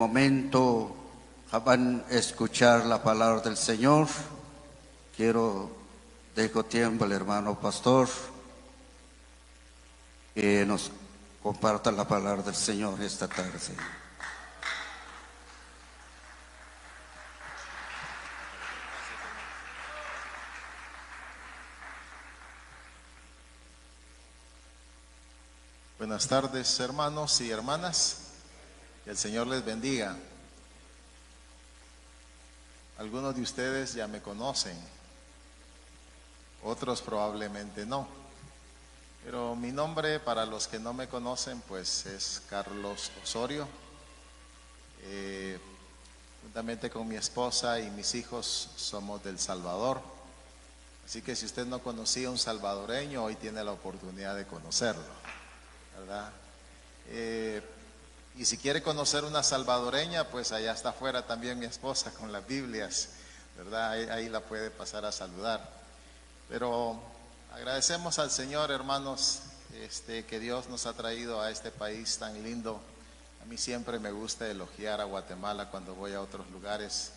Momento van a escuchar la palabra del Señor. Dejo tiempo al hermano pastor que nos comparta la palabra del Señor esta tarde. Buenas tardes, hermanos y hermanas. Que el Señor les bendiga. Algunos de ustedes ya me conocen, otros probablemente no. Pero mi nombre, para los que no me conocen, pues es Carlos Osorio. Juntamente con mi esposa y mis hijos somos del Salvador. Así que si usted no conocía a un salvadoreño, hoy tiene la oportunidad de conocerlo, ¿verdad? Y si quiere conocer una salvadoreña, pues allá está afuera también mi esposa con las Biblias, ¿verdad? Ahí la puede pasar a saludar. Pero agradecemos al Señor, hermanos, que Dios nos ha traído a este país tan lindo. A mí siempre me gusta elogiar a Guatemala cuando voy a otros lugares,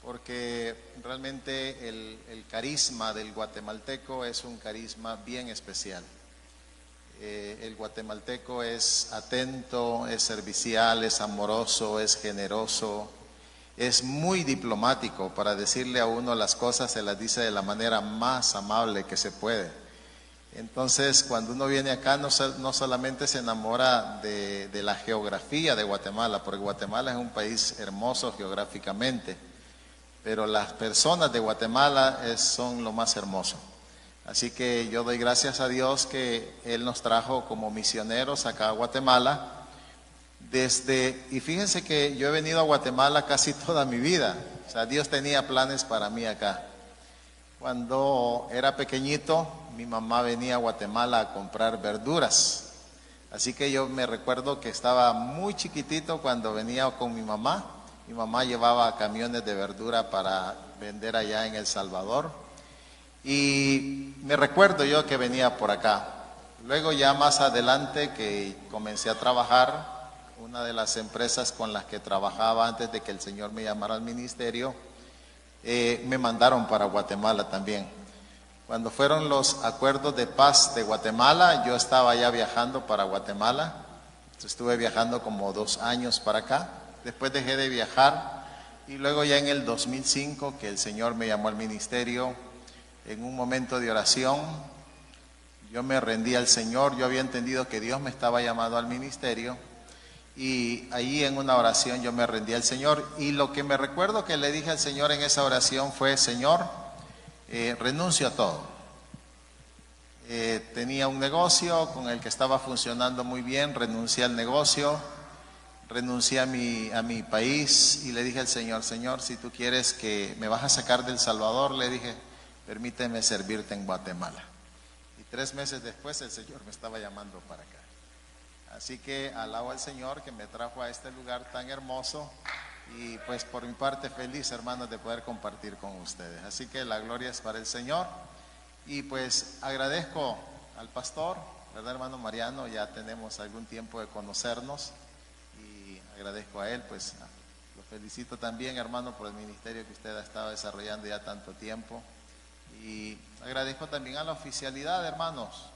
porque realmente el carisma del guatemalteco es un carisma bien especial. El guatemalteco es atento, es servicial, es amoroso, es generoso, es muy diplomático. Para decirle a uno las cosas se las dice de la manera más amable que se puede. Entonces, cuando uno viene acá no solamente se enamora de la geografía de Guatemala, porque Guatemala es un país hermoso geográficamente, pero las personas de Guatemala son lo más hermoso. Así que yo doy gracias a Dios que Él nos trajo como misioneros acá a Guatemala. Y fíjense que yo he venido a Guatemala casi toda mi vida. O sea, Dios tenía planes para mí acá. Cuando era pequeñito, mi mamá venía a Guatemala a comprar verduras. Así que yo me recuerdo que estaba muy chiquitito cuando venía con mi mamá. Mi mamá llevaba camiones de verdura para vender allá en El Salvador. Y me recuerdo yo que venía por acá. Luego ya más adelante que comencé a trabajar, una de las empresas con las que trabajaba antes de que el Señor me llamara al ministerio, me mandaron para Guatemala también. Cuando fueron los acuerdos de paz de Guatemala, yo estaba ya viajando para Guatemala. Estuve viajando como 2 años para acá. Después dejé de viajar y luego ya en el 2005 que el Señor me llamó al ministerio, en un momento de oración, yo me rendí al Señor. Yo había entendido que Dios me estaba llamando al ministerio y ahí en una oración yo me rendí al Señor. Y lo que me recuerdo que le dije al Señor en esa oración fue: Señor, renuncio a todo. Tenía un negocio con el que estaba funcionando muy bien, renuncié al negocio, renuncié a mi país y le dije al Señor: Señor, si tú quieres que me vas a sacar del Salvador, le dije, permíteme servirte en Guatemala. Y 3 meses después el Señor me estaba llamando para acá. Así que alabo al Señor que me trajo a este lugar tan hermoso. Y pues por mi parte feliz, hermanos, de poder compartir con ustedes. Así que la gloria es para el Señor. Y pues agradezco al pastor, ¿verdad, hermano Mariano? Ya tenemos algún tiempo de conocernos. Y agradezco a él, pues lo felicito también, hermano, por el ministerio que usted ha estado desarrollando ya tanto tiempo. Y agradezco también a la oficialidad, hermanos,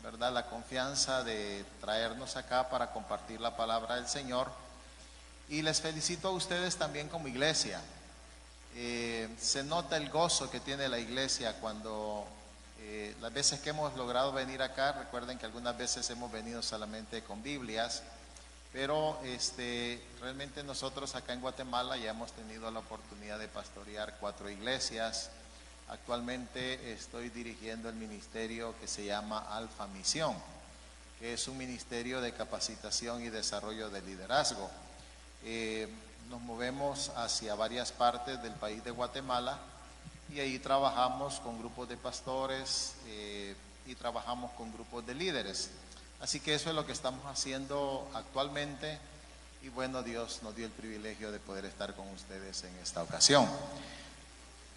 ¿verdad? La confianza de traernos acá para compartir la palabra del Señor. Y les felicito a ustedes también como iglesia. Se nota el gozo que tiene la iglesia cuando las veces que hemos logrado venir acá, recuerden que algunas veces hemos venido solamente con Biblias, pero realmente nosotros acá en Guatemala ya hemos tenido la oportunidad de pastorear 4 iglesias. Actualmente estoy dirigiendo el ministerio que se llama Alfa Misión, que es un ministerio de capacitación y desarrollo de liderazgo. Nos movemos hacia varias partes del país de Guatemala y ahí trabajamos con grupos de pastores y trabajamos con grupos de líderes. Así que eso es lo que estamos haciendo actualmente y bueno, Dios nos dio el privilegio de poder estar con ustedes en esta ocasión.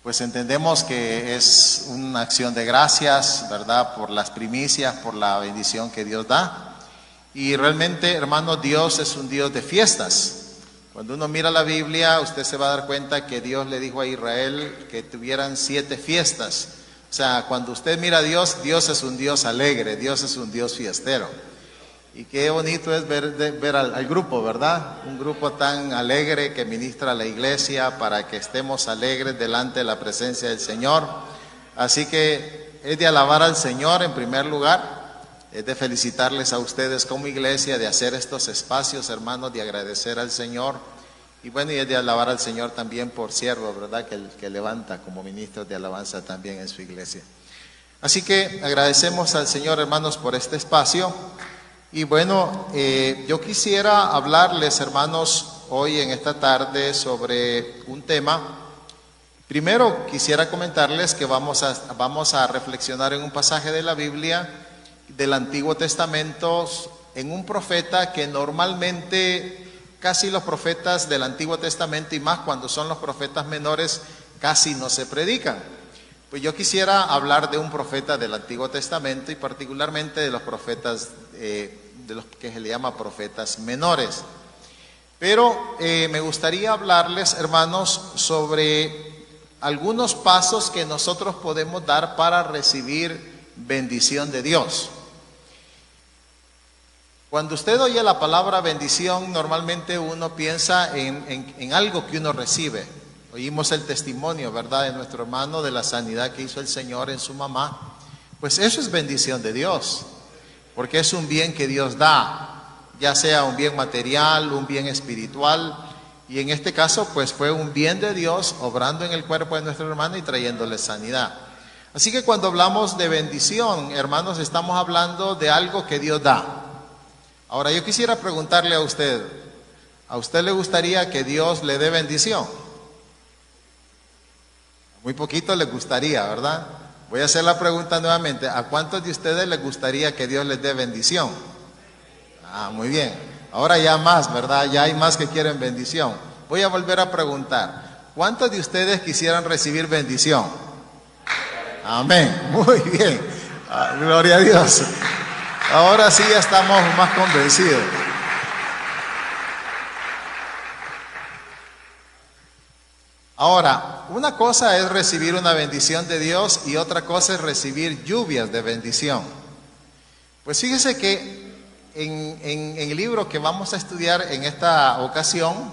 Pues entendemos que es una acción de gracias, ¿verdad? Por las primicias, por la bendición que Dios da. Y realmente, hermanos, Dios es un Dios de fiestas. Cuando uno mira la Biblia, usted se va a dar cuenta que Dios le dijo a Israel que tuvieran 7 fiestas. O sea, cuando usted mira a Dios, Dios es un Dios alegre, Dios es un Dios fiestero. Y qué bonito es ver al grupo, ¿verdad? Un grupo tan alegre que ministra a la iglesia para que estemos alegres delante de la presencia del Señor. Así que es de alabar al Señor en primer lugar, es de felicitarles a ustedes como iglesia, de hacer estos espacios, hermanos, de agradecer al Señor. Y bueno, y es de alabar al Señor también por siervo, ¿verdad? Que levanta como ministros de alabanza también en su iglesia. Así que agradecemos al Señor, hermanos, por este espacio. Y bueno, yo quisiera hablarles, hermanos, hoy en esta tarde sobre un tema. Primero quisiera comentarles que vamos a reflexionar en un pasaje de la Biblia del Antiguo Testamento, en un profeta que normalmente casi los profetas del Antiguo Testamento, y más cuando son los profetas menores, casi no se predican. Pues yo quisiera hablar de un profeta del Antiguo Testamento y particularmente de los profetas, de los que se le llama profetas menores. Pero me gustaría hablarles, hermanos, sobre algunos pasos que nosotros podemos dar para recibir bendición de Dios. Cuando usted oye la palabra bendición, normalmente uno piensa en algo que uno recibe. Oímos el testimonio, ¿verdad?, de nuestro hermano, de la sanidad que hizo el Señor en su mamá. Pues eso es bendición de Dios, porque es un bien que Dios da, ya sea un bien material, un bien espiritual, y en este caso pues fue un bien de Dios obrando en el cuerpo de nuestro hermano y trayéndole sanidad. Así que cuando hablamos de bendición, hermanos, estamos hablando de algo que Dios da. Ahora yo quisiera preguntarle ¿a usted le gustaría que Dios le dé bendición? Muy poquito le gustaría, ¿verdad? Voy a hacer la pregunta nuevamente. ¿A cuántos de ustedes les gustaría que Dios les dé bendición? Ah, muy bien. Ahora ya más, ¿verdad? Ya hay más que quieren bendición. Voy a volver a preguntar. ¿Cuántos de ustedes quisieran recibir bendición? Amén. Muy bien. Ah, gloria a Dios. Ahora sí ya estamos más convencidos. Ahora, una cosa es recibir una bendición de Dios y otra cosa es recibir lluvias de bendición. Pues fíjese que en el libro que vamos a estudiar en esta ocasión,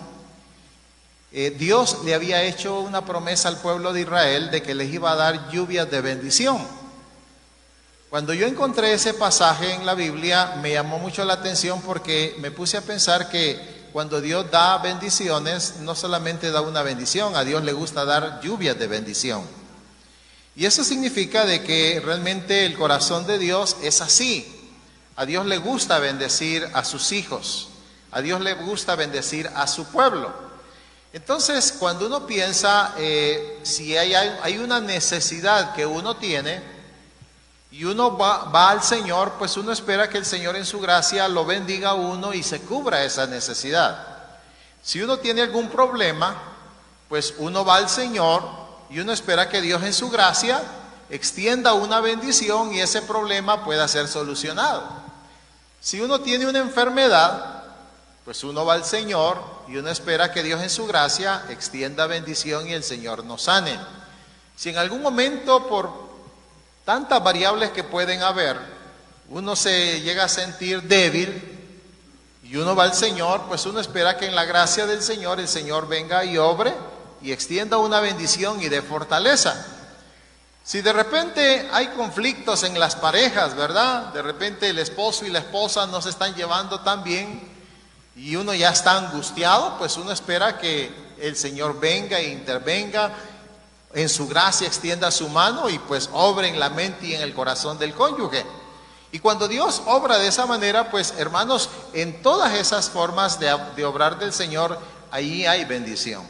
Dios le había hecho una promesa al pueblo de Israel de que les iba a dar lluvias de bendición. Cuando yo encontré ese pasaje en la Biblia, me llamó mucho la atención porque me puse a pensar que cuando Dios da bendiciones, no solamente da una bendición, a Dios le gusta dar lluvias de bendición. Y eso significa de que realmente el corazón de Dios es así. A Dios le gusta bendecir a sus hijos, a Dios le gusta bendecir a su pueblo. Entonces, cuando uno piensa, si hay una necesidad que uno tiene, y uno va al Señor, pues uno espera que el Señor en su gracia lo bendiga a uno y se cubra esa necesidad. Si uno tiene algún problema, pues uno va al Señor y uno espera que Dios en su gracia extienda una bendición y ese problema pueda ser solucionado. Si uno tiene una enfermedad, pues uno va al Señor y uno espera que Dios en su gracia extienda bendición y el Señor nos sane. Si en algún momento por tantas variables que pueden haber, uno se llega a sentir débil y uno va al Señor, pues uno espera que en la gracia del Señor el Señor venga y obre y extienda una bendición y dé fortaleza. Si de repente hay conflictos en las parejas, ¿verdad? De repente el esposo y la esposa no se están llevando tan bien y uno ya está angustiado, pues uno espera que el Señor venga e intervenga en su gracia, extienda su mano y pues obre en la mente y en el corazón del cónyuge. Y cuando Dios obra de esa manera, pues hermanos, en todas esas formas de obrar del Señor, ahí hay bendición.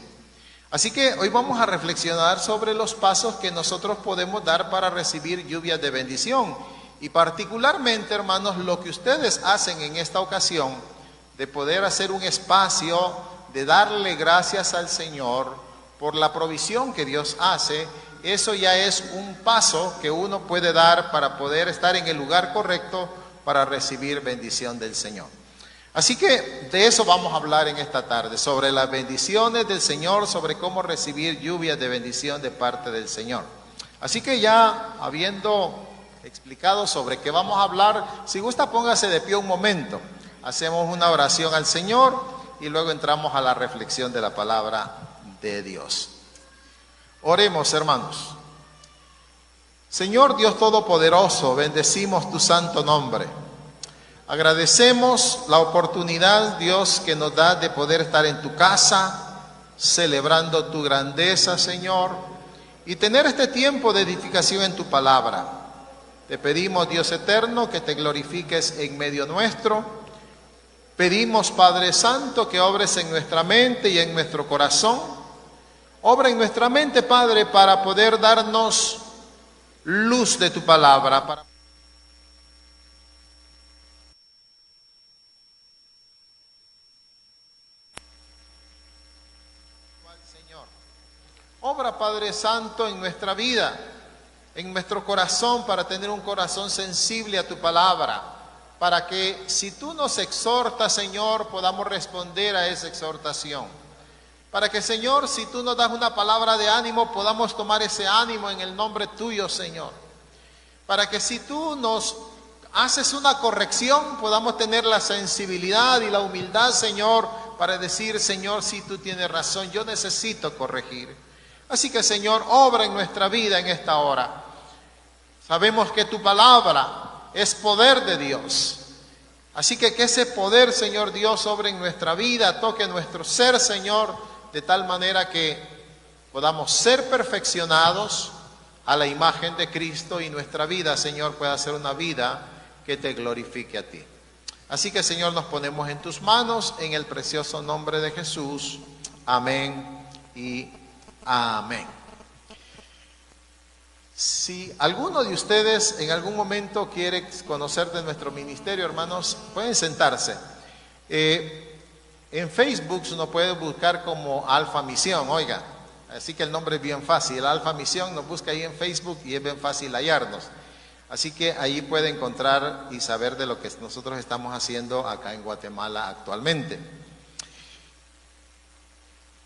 Así que hoy vamos a reflexionar sobre los pasos que nosotros podemos dar para recibir lluvias de bendición. Y particularmente, hermanos, lo que ustedes hacen en esta ocasión, de poder hacer un espacio, de darle gracias al Señor por la provisión que Dios hace, eso ya es un paso que uno puede dar para poder estar en el lugar correcto para recibir bendición del Señor. Así que de eso vamos a hablar en esta tarde, sobre las bendiciones del Señor, sobre cómo recibir lluvias de bendición de parte del Señor. Así que ya habiendo explicado sobre qué vamos a hablar, si gusta póngase de pie un momento, hacemos una oración al Señor y luego entramos a la reflexión de la palabra de Dios. Oremos, hermanos. Señor Dios Todopoderoso, bendecimos tu santo nombre. Agradecemos la oportunidad, Dios, que nos da de poder estar en tu casa, celebrando tu grandeza, Señor, y tener este tiempo de edificación en tu palabra. Te pedimos, Dios eterno, que te glorifiques en medio nuestro. Pedimos, Padre Santo, que obres en nuestra mente y en nuestro corazón. Obra en nuestra mente, Padre, para poder darnos luz de tu palabra, para Señor. Obra, Padre Santo, en nuestra vida, en nuestro corazón, para tener un corazón sensible a tu palabra, para que si tú nos exhortas, Señor, podamos responder a esa exhortación. Para que, Señor, si tú nos das una palabra de ánimo, podamos tomar ese ánimo en el nombre tuyo, Señor. Para que si tú nos haces una corrección, podamos tener la sensibilidad y la humildad, Señor, para decir, Señor, si tú tienes razón, yo necesito corregir. Así que, Señor, obra en nuestra vida en esta hora. Sabemos que tu palabra es poder de Dios. Así que ese poder, Señor Dios, obre en nuestra vida, toque nuestro ser, Señor, de tal manera que podamos ser perfeccionados a la imagen de Cristo y nuestra vida, Señor, pueda ser una vida que te glorifique a ti. Así que, Señor, nos ponemos en tus manos en el precioso nombre de Jesús. Amén y amén. Si alguno de ustedes en algún momento quiere conocer de nuestro ministerio, hermanos, pueden sentarse. En Facebook nos puede buscar como Alfa Misión, oiga, así que el nombre es bien fácil, Alfa Misión, nos busca ahí en Facebook y es bien fácil hallarnos. Así que ahí puede encontrar y saber de lo que nosotros estamos haciendo acá en Guatemala actualmente.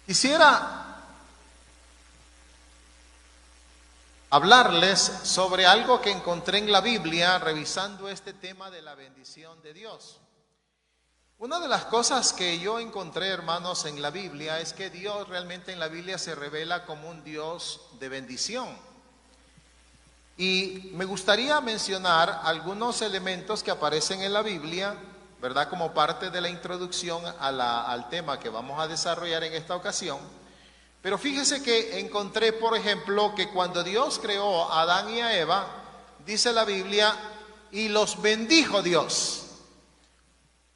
Quisiera hablarles sobre algo que encontré en la Biblia revisando este tema de la bendición de Dios. Una de las cosas que yo encontré, hermanos, en la Biblia es que Dios realmente en la Biblia se revela como un Dios de bendición. Y me gustaría mencionar algunos elementos que aparecen en la Biblia, ¿verdad? Como parte de la introducción al tema que vamos a desarrollar en esta ocasión. Pero fíjese que encontré, por ejemplo, que cuando Dios creó a Adán y a Eva, dice la Biblia, y los bendijo Dios.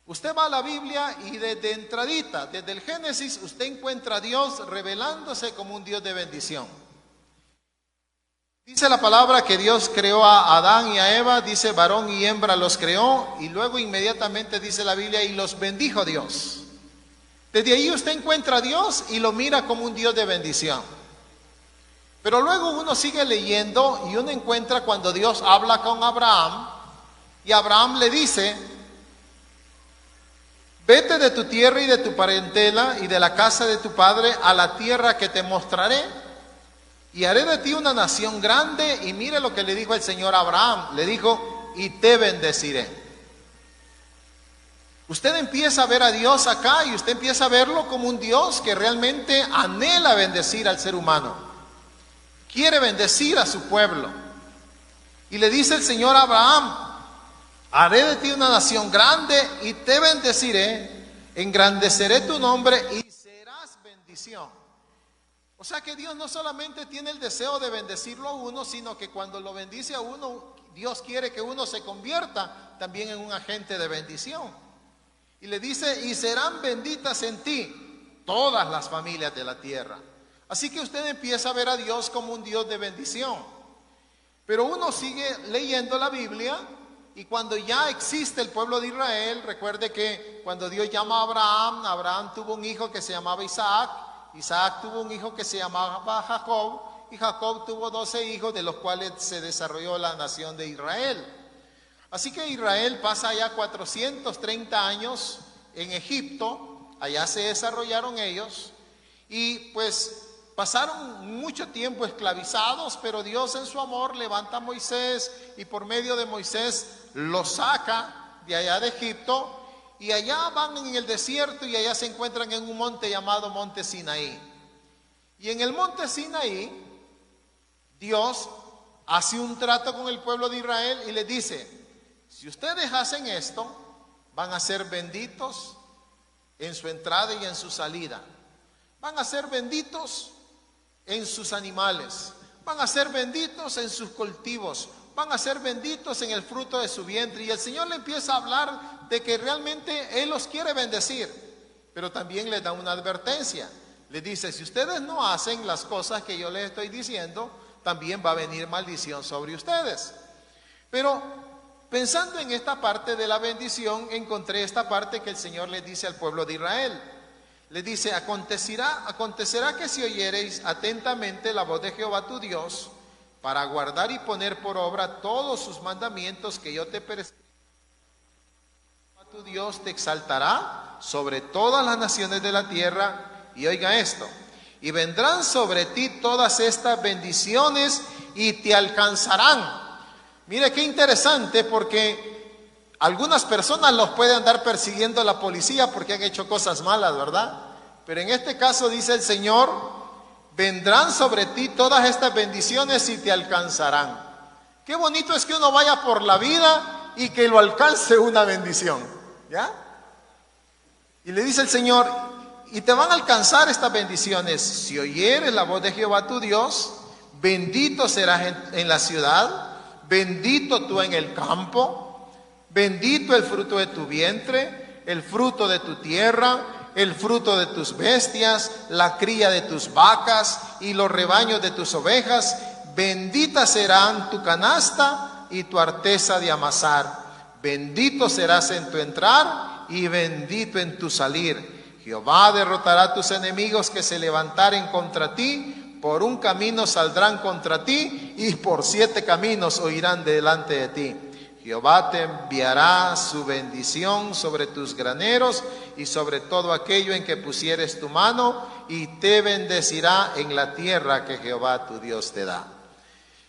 Usted va a la Biblia y desde entradita, desde el Génesis, usted encuentra a Dios revelándose como un Dios de bendición. Dice la palabra que Dios creó a Adán y a Eva, dice varón y hembra los creó, y luego inmediatamente dice la Biblia, y los bendijo Dios. Desde ahí usted encuentra a Dios y lo mira como un Dios de bendición. Pero luego uno sigue leyendo y uno encuentra cuando Dios habla con Abraham, y Abraham le dice, vete de tu tierra y de tu parentela y de la casa de tu padre a la tierra que te mostraré, y haré de ti una nación grande. Y mire lo que le dijo el Señor a Abraham, le dijo, y te bendeciré. Usted empieza a ver a Dios acá y usted empieza a verlo como un Dios que realmente anhela bendecir al ser humano, quiere bendecir a su pueblo. Y le dice el Señor a Abraham, haré de ti una nación grande y te bendeciré, engrandeceré tu nombre y serás bendición. O sea que Dios no solamente tiene el deseo de bendecirlo a uno, sino que cuando lo bendice a uno, Dios quiere que uno se convierta también en un agente de bendición. Y le dice, y serán benditas en ti todas las familias de la tierra. Así que usted empieza a ver a Dios como un Dios de bendición. Pero uno sigue leyendo la Biblia. Y cuando ya existe el pueblo de Israel, recuerde que cuando Dios llama a Abraham, Abraham tuvo un hijo que se llamaba Isaac, Isaac tuvo un hijo que se llamaba Jacob, y Jacob tuvo 12 hijos, de los cuales se desarrolló la nación de Israel. Así que Israel pasa ya 430 años en Egipto, allá se desarrollaron ellos, y pues pasaron mucho tiempo esclavizados, pero Dios en su amor levanta a Moisés y por medio de Moisés los saca de allá de Egipto, y allá van en el desierto y allá se encuentran en un monte llamado Monte Sinaí. Y en el Monte Sinaí, Dios hace un trato con el pueblo de Israel y les dice: si ustedes hacen esto, van a ser benditos en su entrada y en su salida. Van a ser benditos en sus animales, van a ser benditos en sus cultivos, van a ser benditos en el fruto de su vientre. Y el Señor le empieza a hablar de que realmente Él los quiere bendecir, pero también les da una advertencia. Les dice: si ustedes no hacen las cosas que yo les estoy diciendo, también va a venir maldición sobre ustedes. Pero pensando en esta parte de la bendición, encontré esta parte que el Señor les dice al pueblo de Israel. Les dice: acontecerá que si oyereis atentamente la voz de Jehová tu Dios, para guardar y poner por obra todos sus mandamientos que yo te prescribo, tu Dios te exaltará sobre todas las naciones de la tierra. Y oiga esto: y vendrán sobre ti todas estas bendiciones y te alcanzarán. Mire qué interesante, porque algunas personas los puede andar persiguiendo la policía porque han hecho cosas malas, ¿verdad? Pero en este caso dice el Señor: vendrán sobre ti todas estas bendiciones y te alcanzarán. Qué bonito es que uno vaya por la vida y que lo alcance una bendición, ¿ya? Y le dice el Señor: y te van a alcanzar estas bendiciones si oyeres la voz de Jehová tu Dios. Bendito serás en la ciudad, bendito tú en el campo, bendito el fruto de tu vientre, el fruto de tu tierra, el fruto de tus bestias, la cría de tus vacas y los rebaños de tus ovejas. Bendita serán tu canasta y tu arteza de amasar. Bendito serás en tu entrar y bendito en tu salir. Jehová derrotará a tus enemigos que se levantaren contra ti. Por un camino saldrán contra ti y por 7 caminos huirán delante de ti. Jehová te enviará su bendición sobre tus graneros y sobre todo aquello en que pusieres tu mano, y te bendecirá en la tierra que Jehová tu Dios te da.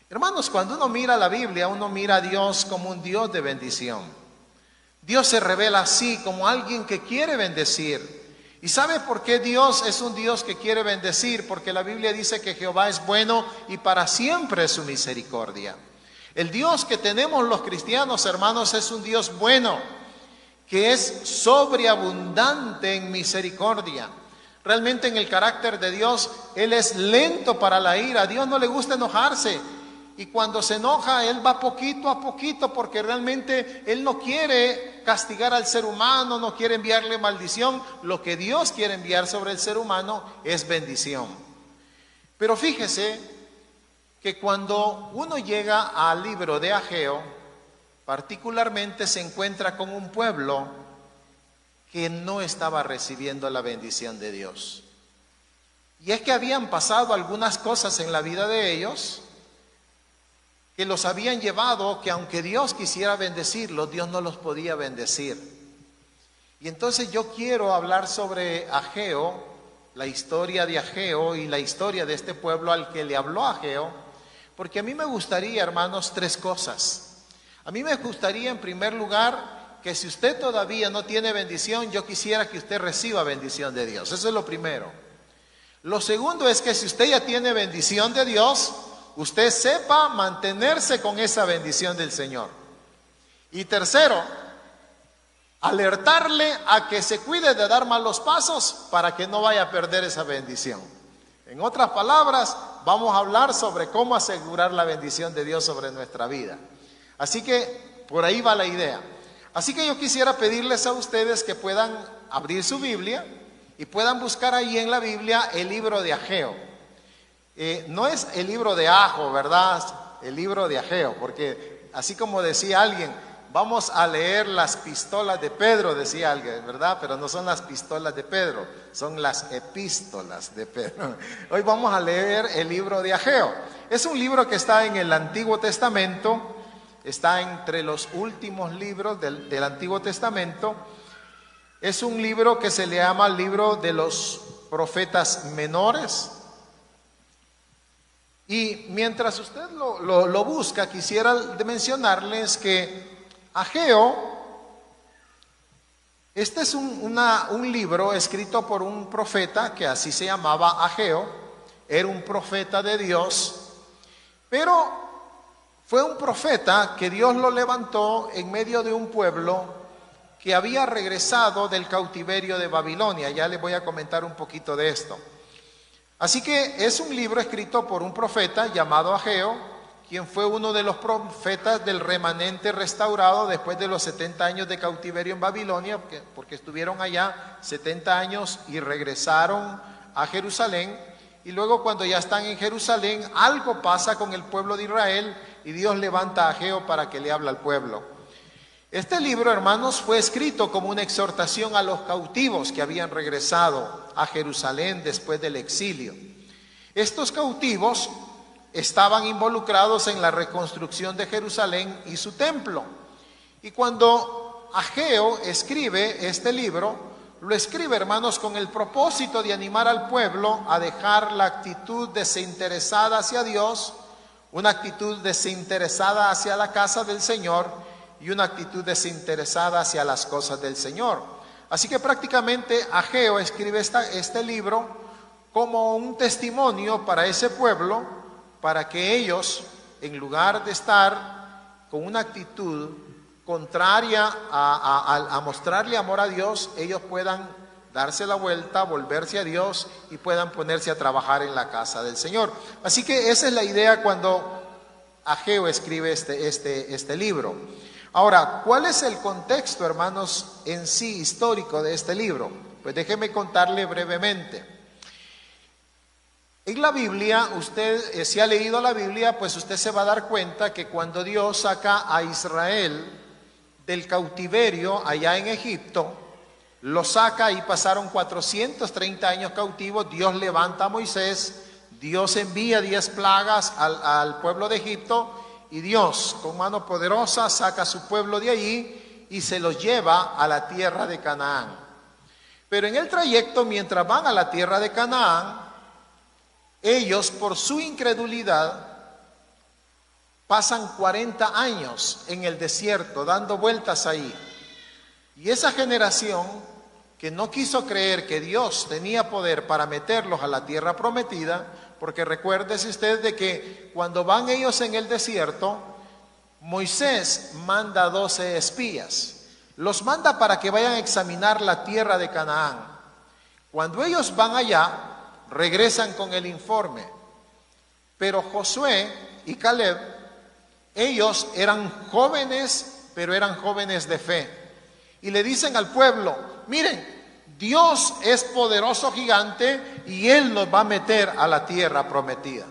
Hermanos, cuando uno mira la Biblia, uno mira a Dios como un Dios de bendición. Dios se revela así, como alguien que quiere bendecir. ¿Y sabe por qué Dios es un Dios que quiere bendecir? Porque la Biblia dice que Jehová es bueno y para siempre es su misericordia. El Dios que tenemos los cristianos, hermanos, es un Dios bueno, que es sobreabundante en misericordia. Realmente en el carácter de Dios, Él es lento para la ira. A Dios no le gusta enojarse. Y cuando se enoja, Él va poquito a poquito, porque realmente Él no quiere castigar al ser humano, no quiere enviarle maldición. Lo que Dios quiere enviar sobre el ser humano es bendición. Pero fíjese que cuando uno llega al libro de Ageo, particularmente se encuentra con un pueblo que no estaba recibiendo la bendición de Dios. Y es que habían pasado algunas cosas en la vida de ellos que los habían llevado, que aunque Dios quisiera bendecirlos, Dios no los podía bendecir. Y entonces yo quiero hablar sobre Ageo, la historia de Ageo y la historia de este pueblo al que le habló Ageo, porque a mí me gustaría, hermanos, 3 cosas. A mí me gustaría, en primer lugar, que si usted todavía no tiene bendición, yo quisiera que usted reciba bendición de Dios. Eso es lo primero. Lo segundo es que si usted ya tiene bendición de Dios, usted sepa mantenerse con esa bendición del Señor. Y tercero, alertarle a que se cuide de dar malos pasos para que no vaya a perder esa bendición. En otras palabras, vamos a hablar sobre cómo asegurar la bendición de Dios sobre nuestra vida. Así que por ahí va la idea. Así que yo quisiera pedirles a ustedes que puedan abrir su Biblia y puedan buscar ahí en la Biblia el libro de Ageo. No es el libro de Ajo, ¿verdad? El libro de Ageo, porque así como decía alguien, vamos a leer las pistolas de Pedro, decía alguien, ¿verdad? Pero no son las pistolas de Pedro, son las epístolas de Pedro. Hoy vamos a leer el libro de Ageo. Es un libro que está en el Antiguo Testamento, está entre los últimos libros del Antiguo Testamento. Es un libro que se le llama el libro de los profetas menores. Y mientras usted lo busca, quisiera mencionarles que Ageo, este es un libro escrito por un profeta que así se llamaba Ageo, era un profeta de Dios, pero fue un profeta que Dios lo levantó en medio de un pueblo que había regresado del cautiverio de Babilonia. Ya les voy a comentar un poquito de esto. Así que es un libro escrito por un profeta llamado Ageo, quien fue uno de los profetas del remanente restaurado después de los 70 años de cautiverio en Babilonia, porque estuvieron allá 70 años y regresaron a Jerusalén. Y luego, cuando ya están en Jerusalén, algo pasa con el pueblo de Israel y Dios levanta a Ageo para que le hable al pueblo. Este libro, hermanos, fue escrito como una exhortación a los cautivos que habían regresado a Jerusalén después del exilio. Estos cautivos estaban involucrados en la reconstrucción de Jerusalén y su templo. Y cuando Ageo escribe este libro, lo escribe, hermanos, con el propósito de animar al pueblo a dejar la actitud desinteresada hacia Dios, una actitud desinteresada hacia la casa del Señor y una actitud desinteresada hacia las cosas del Señor. Así que prácticamente Ageo escribe este libro como un testimonio para ese pueblo, para que ellos, en lugar de estar con una actitud contraria a mostrarle amor a Dios, ellos puedan darse la vuelta, volverse a Dios y puedan ponerse a trabajar en la casa del Señor. Así que esa es la idea cuando Ageo escribe este libro. Ahora, ¿cuál es el contexto, hermanos, en sí histórico de este libro? Pues déjeme contarle brevemente. En la Biblia, usted, si ha leído la Biblia, pues usted se va a dar cuenta que cuando Dios saca a Israel del cautiverio allá en Egipto, lo saca y pasaron 430 años cautivos. Dios levanta a Moisés, Dios envía 10 plagas al pueblo de Egipto, y Dios con mano poderosa saca a su pueblo de allí y se los lleva a la tierra de Canaán. Pero en el trayecto, mientras van a la tierra de Canaán, ellos, por su incredulidad, pasan 40 años en el desierto, dando vueltas ahí. Y esa generación que no quiso creer que Dios tenía poder para meterlos a la tierra prometida, porque recuérdese usted de que cuando van ellos en el desierto, Moisés manda 12 espías. Los manda para que vayan a examinar la tierra de Canaán. Cuando ellos van allá, regresan con el informe. Pero Josué y Caleb, ellos eran jóvenes, pero eran jóvenes de fe. Y le dicen al pueblo: miren, Dios es poderoso gigante y Él nos va a meter a la tierra prometida.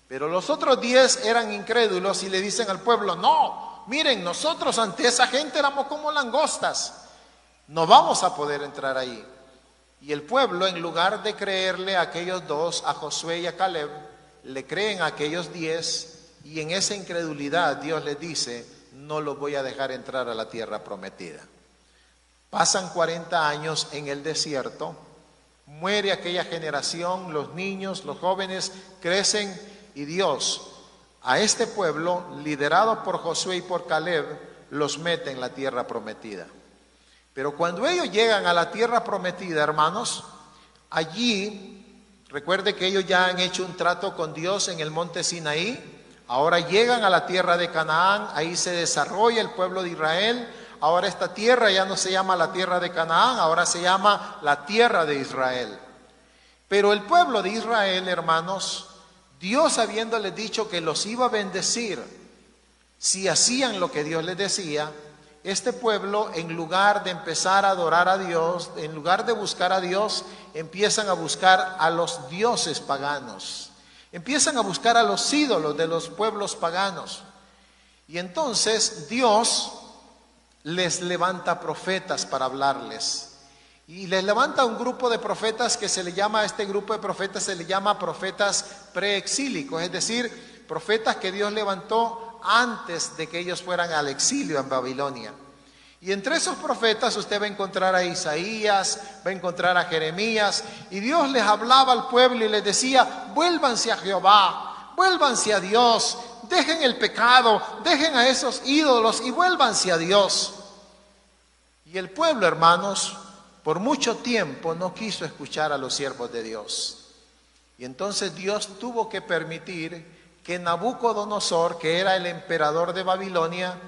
Pero los otros 10 eran incrédulos y le dicen al pueblo: no, miren, nosotros ante esa gente éramos como langostas, no vamos a poder entrar ahí. Y el pueblo, en lugar de creerle a aquellos dos, a Josué y a Caleb, le creen a aquellos 10, y en esa incredulidad Dios les dice: no los voy a dejar entrar a la tierra prometida. Pasan 40 años en el desierto, muere aquella generación, los niños, los jóvenes crecen, y Dios a este pueblo, liderado por Josué y por Caleb, los mete en la tierra prometida. Pero cuando ellos llegan a la tierra prometida, hermanos, allí, recuerde que ellos ya han hecho un trato con Dios en el monte Sinaí. Ahora llegan a la tierra de Canaán, ahí se desarrolla el pueblo de Israel. Ahora esta tierra ya no se llama la tierra de Canaán, ahora se llama la tierra de Israel. Pero el pueblo de Israel, hermanos, Dios habiéndoles dicho que los iba a bendecir si hacían lo que Dios les decía, este pueblo, en lugar de empezar a adorar a Dios, en lugar de buscar a Dios, empiezan a buscar a los dioses paganos. Empiezan a buscar a los ídolos de los pueblos paganos. Y entonces Dios les levanta profetas para hablarles. Y les levanta un grupo de profetas que se le llama, a este grupo de profetas se le llama profetas preexílicos, es decir, profetas que Dios levantó antes de que ellos fueran al exilio en Babilonia. Y entre esos profetas usted va a encontrar a Isaías, va a encontrar a Jeremías, y Dios les hablaba al pueblo y les decía: vuélvanse a Jehová, vuélvanse a Dios, dejen el pecado, dejen a esos ídolos y vuélvanse a Dios. Y el pueblo, hermanos, por mucho tiempo no quiso escuchar a los siervos de Dios. Y entonces Dios tuvo que permitir que Nabucodonosor, que era el emperador de Babilonia,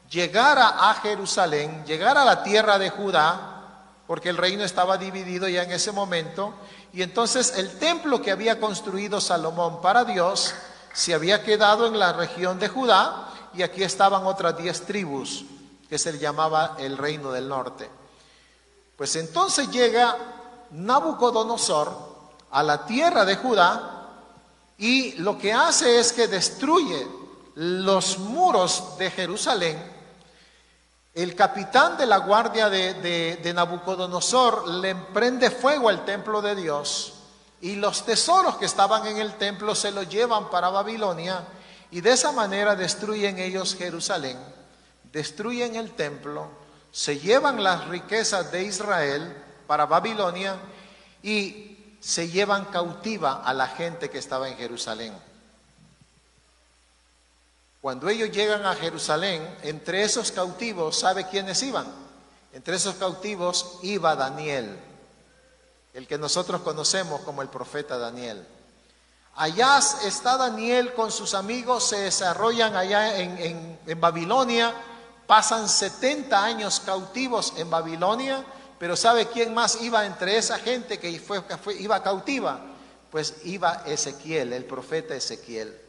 llegara a Jerusalén, llegara a la tierra de Judá, porque el reino estaba dividido ya en ese momento, y entonces el templo que había construido Salomón para Dios se había quedado en la región de Judá, y aquí estaban otras 10 tribus, que se le llamaba el reino del norte. Pues entonces llega Nabucodonosor a la tierra de Judá, y lo que hace es que destruye los muros de Jerusalén. El capitán de la guardia de Nabucodonosor le prende fuego al templo de Dios, y los tesoros que estaban en el templo se los llevan para Babilonia, y de esa manera destruyen ellos Jerusalén, destruyen el templo, se llevan las riquezas de Israel para Babilonia y se llevan cautiva a la gente que estaba en Jerusalén. Cuando ellos llegan a Jerusalén, entre esos cautivos, ¿sabe quiénes iban? Entre esos cautivos iba Daniel, el que nosotros conocemos como el profeta Daniel. Allá está Daniel con sus amigos, se desarrollan allá en Babilonia, pasan 70 años cautivos en Babilonia, pero ¿sabe quién más iba entre esa gente que iba cautiva? Pues iba Ezequiel, el profeta Ezequiel.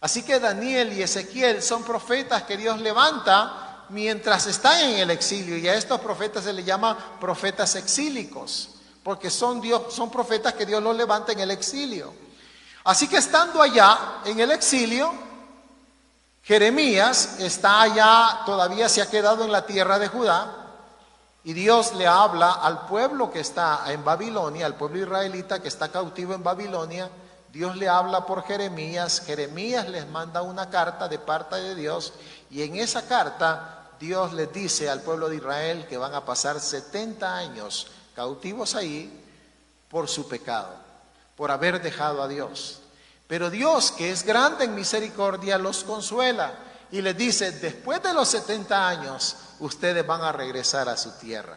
Así que Daniel y Ezequiel son profetas que Dios levanta mientras están en el exilio, y a estos profetas se les llama profetas exílicos, porque son profetas que Dios los levanta en el exilio. Así que estando allá en el exilio, Jeremías está allá, todavía se ha quedado en la tierra de Judá, y Dios le habla al pueblo que está en Babilonia, al pueblo israelita que está cautivo en Babilonia. Dios le habla por Jeremías, Jeremías les manda una carta de parte de Dios, y en esa carta Dios les dice al pueblo de Israel que van a pasar 70 años cautivos ahí por su pecado, por haber dejado a Dios. Pero Dios, que es grande en misericordia, los consuela y les dice: después de los 70 años, ustedes van a regresar a su tierra.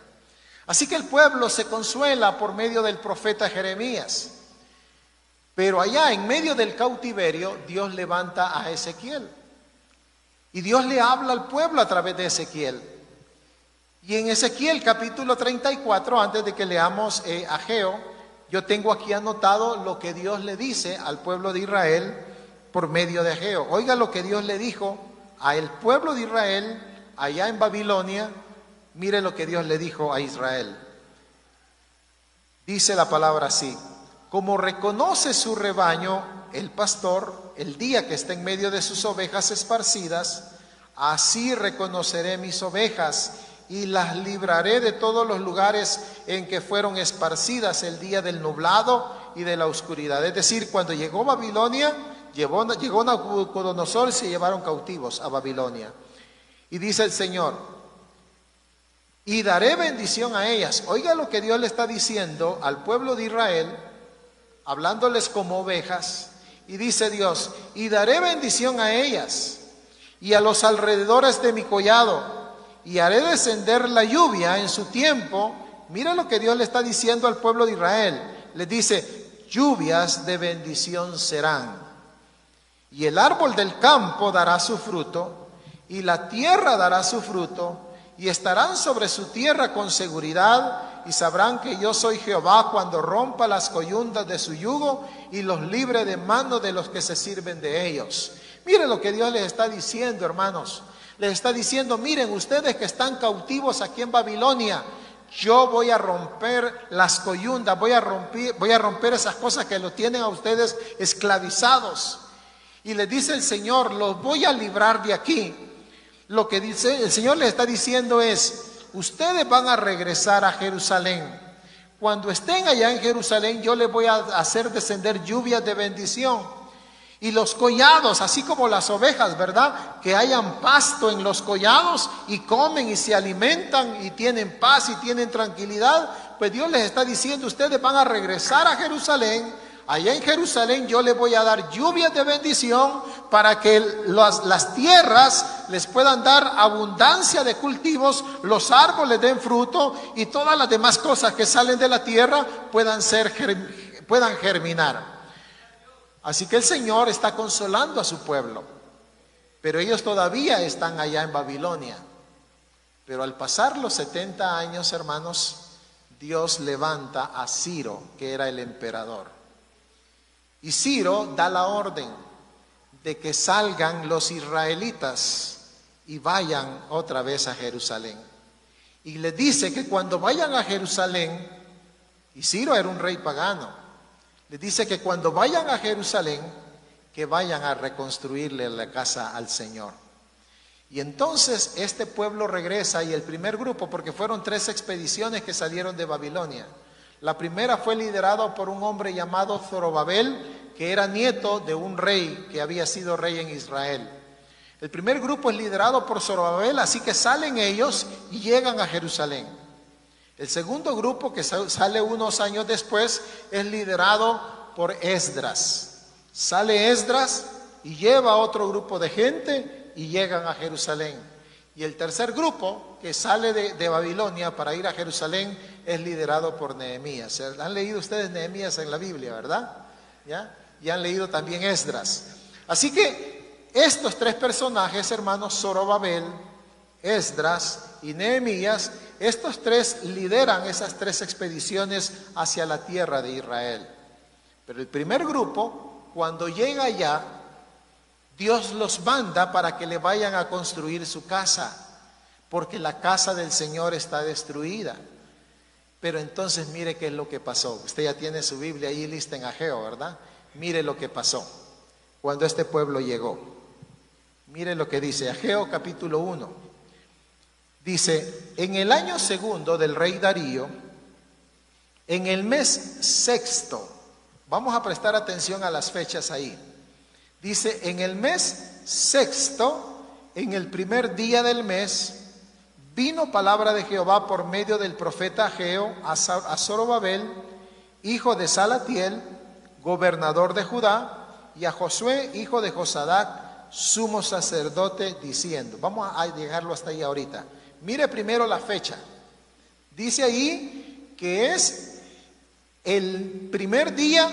Así que el pueblo se consuela por medio del profeta Jeremías. Pero allá en medio del cautiverio, Dios levanta a Ezequiel. Y Dios le habla al pueblo a través de Ezequiel. Y en Ezequiel capítulo 34, antes de que leamos Ageo, yo tengo aquí anotado lo que Dios le dice al pueblo de Israel por medio de Ageo. Oiga lo que Dios le dijo al pueblo de Israel allá en Babilonia. Mire lo que Dios le dijo a Israel. Dice la palabra así: como reconoce su rebaño el pastor el día que está en medio de sus ovejas esparcidas, así reconoceré mis ovejas y las libraré de todos los lugares en que fueron esparcidas el día del nublado y de la oscuridad. Es decir, cuando llegó Babilonia, llegó Nabucodonosor y se llevaron cautivos a Babilonia. Y dice el Señor: y daré bendición a ellas. Oiga lo que Dios le está diciendo al pueblo de Israel, hablándoles como ovejas, y dice Dios: y daré bendición a ellas y a los alrededores de mi collado, y haré descender la lluvia en su tiempo. Mira lo que Dios le está diciendo al pueblo de Israel. Les dice: lluvias de bendición serán, y el árbol del campo dará su fruto, y la tierra dará su fruto, y estarán sobre su tierra con seguridad, y sabrán que yo soy Jehová cuando rompa las coyundas de su yugo y los libre de mano de los que se sirven de ellos. Miren lo que Dios les está diciendo, hermanos. Les está diciendo: miren, ustedes que están cautivos aquí en Babilonia, yo voy a romper las coyundas, voy a romper esas cosas que lo tienen a ustedes esclavizados. Y les dice el Señor: los voy a librar de aquí. Lo que dice el Señor les está diciendo es: ustedes van a regresar a Jerusalén. Cuando estén allá en Jerusalén, yo les voy a hacer descender lluvias de bendición. Y los collados, así como las ovejas, ¿verdad? Que hayan pasto en los collados y comen y se alimentan y tienen paz y tienen tranquilidad. Pues Dios les está diciendo, ustedes van a regresar a Jerusalén. Allá en Jerusalén yo les voy a dar lluvias de bendición para que las tierras les puedan dar abundancia de cultivos, los árboles den fruto y todas las demás cosas que salen de la tierra puedan germinar. Así que el Señor está consolando a su pueblo, pero ellos todavía están allá en Babilonia. Pero al pasar los 70 años, hermanos, Dios levanta a Ciro, que era el emperador. Y Ciro da la orden de que salgan los israelitas y vayan otra vez a Jerusalén. Y les dice que cuando vayan a Jerusalén, y Ciro era un rey pagano, les dice que cuando vayan a Jerusalén, que vayan a reconstruirle la casa al Señor. Y entonces este pueblo regresa, y el primer grupo, porque fueron 3 expediciones que salieron de Babilonia. La primera fue liderada por un hombre llamado Zorobabel, que era nieto de un rey que había sido rey en Israel. El primer grupo es liderado por Zorobabel, así que salen ellos y llegan a Jerusalén. El segundo grupo, que sale unos años después, es liderado por Esdras. Sale Esdras y lleva a otro grupo de gente y llegan a Jerusalén. Y el tercer grupo, que sale de Babilonia para ir a Jerusalén, es liderado por Nehemías. Han leído ustedes Nehemías en la Biblia, ¿verdad? ¿Ya? Y han leído también Esdras. Así que estos 3 personajes, hermanos, Zorobabel, Esdras y Nehemías, estos 3 lideran esas 3 expediciones hacia la tierra de Israel. Pero el primer grupo, cuando llega allá, Dios los manda para que le vayan a construir su casa, porque la casa del Señor está destruida. Pero entonces mire qué es lo que pasó. Usted ya tiene su Biblia ahí lista en Ageo, ¿verdad? Mire lo que pasó cuando este pueblo llegó. Mire lo que dice Ageo capítulo 1. Dice, en el año 2 del rey Darío, en el mes 6, vamos a prestar atención a las fechas ahí. Dice, en el mes 6, en el primer día del mes, vino palabra de Jehová por medio del profeta Ageo a Zorobabel, hijo de Salatiel, gobernador de Judá, y a Josué, hijo de Josadac, sumo sacerdote, diciendo, vamos a llegarlo hasta ahí ahorita. Mire primero la fecha. Dice ahí que es el primer día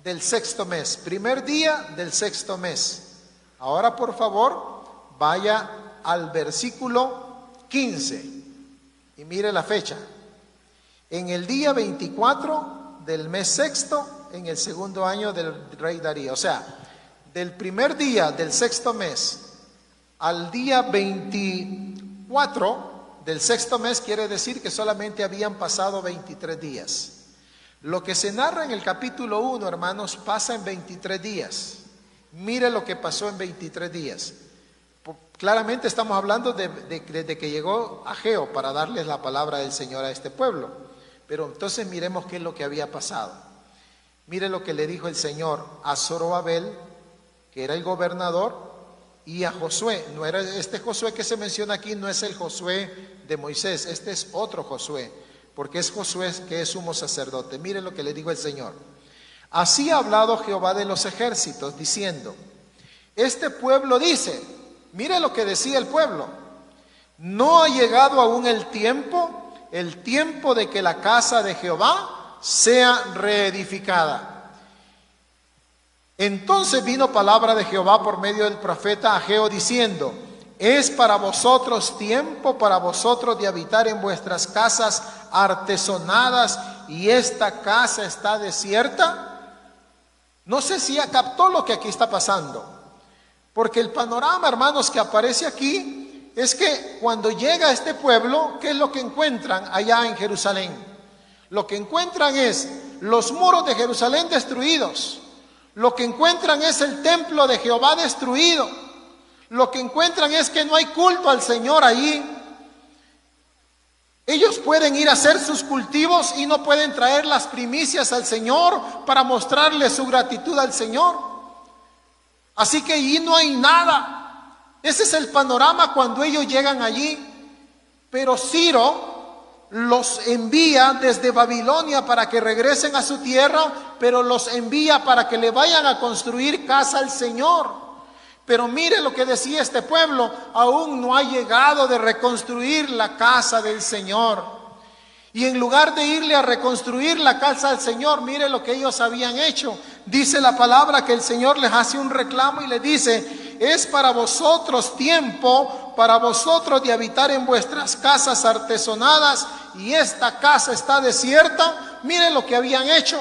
del 6º mes. Primer día del 6º mes. Ahora, por favor, vaya al versículo 15 y mire la fecha. En el día 24 del mes 6º, en el 2º año del rey Darío. O sea, del primer día del 6º mes al día 24 del 6º mes, quiere decir que solamente habían pasado 23 días. Lo que se narra en el capítulo 1, hermanos, pasa en 23 días. Mire lo que pasó en 23 días. Claramente estamos hablando desde que llegó Ageo para darles la palabra del Señor a este pueblo. Pero entonces miremos qué es lo que había pasado. Mire lo que le dijo el Señor a Zorobabel, que era el gobernador, y a Josué. No era este Josué que se menciona aquí, no es el Josué de Moisés, este es otro Josué, porque es Josué que es sumo sacerdote. Mire lo que le dijo el Señor. Así ha hablado Jehová de los ejércitos, diciendo, este pueblo dice, mire lo que decía el pueblo, no ha llegado aún el tiempo de que la casa de Jehová sea reedificada. Entonces vino palabra de Jehová por medio del profeta Ageo diciendo, ¿es para vosotros tiempo para vosotros de habitar en vuestras casas artesonadas y esta casa está desierta? No sé si ya captó lo que aquí está pasando, porque el panorama, hermanos, que aparece aquí es que cuando llega este pueblo, ¿qué es lo que encuentran allá en Jerusalén? Lo que encuentran es los muros de Jerusalén destruidos. Lo que encuentran es el templo de Jehová destruido. Lo que encuentran es que no hay culto al Señor allí. Ellos pueden ir a hacer sus cultivos y no pueden traer las primicias al Señor para mostrarle su gratitud al Señor. Así que allí no hay nada. Ese es el panorama cuando ellos llegan allí. Pero Ciro los envía desde Babilonia para que regresen a su tierra, pero los envía para que le vayan a construir casa al Señor. Pero mire lo que decía este pueblo: aún no ha llegado de reconstruir la casa del Señor. Y en lugar de irle a reconstruir la casa del Señor, mire lo que ellos habían hecho. Dice la palabra que el Señor les hace un reclamo y les dice: es para vosotros tiempo, para vosotros de habitar en vuestras casas artesonadas, y esta casa está desierta. Mire lo que habían hecho.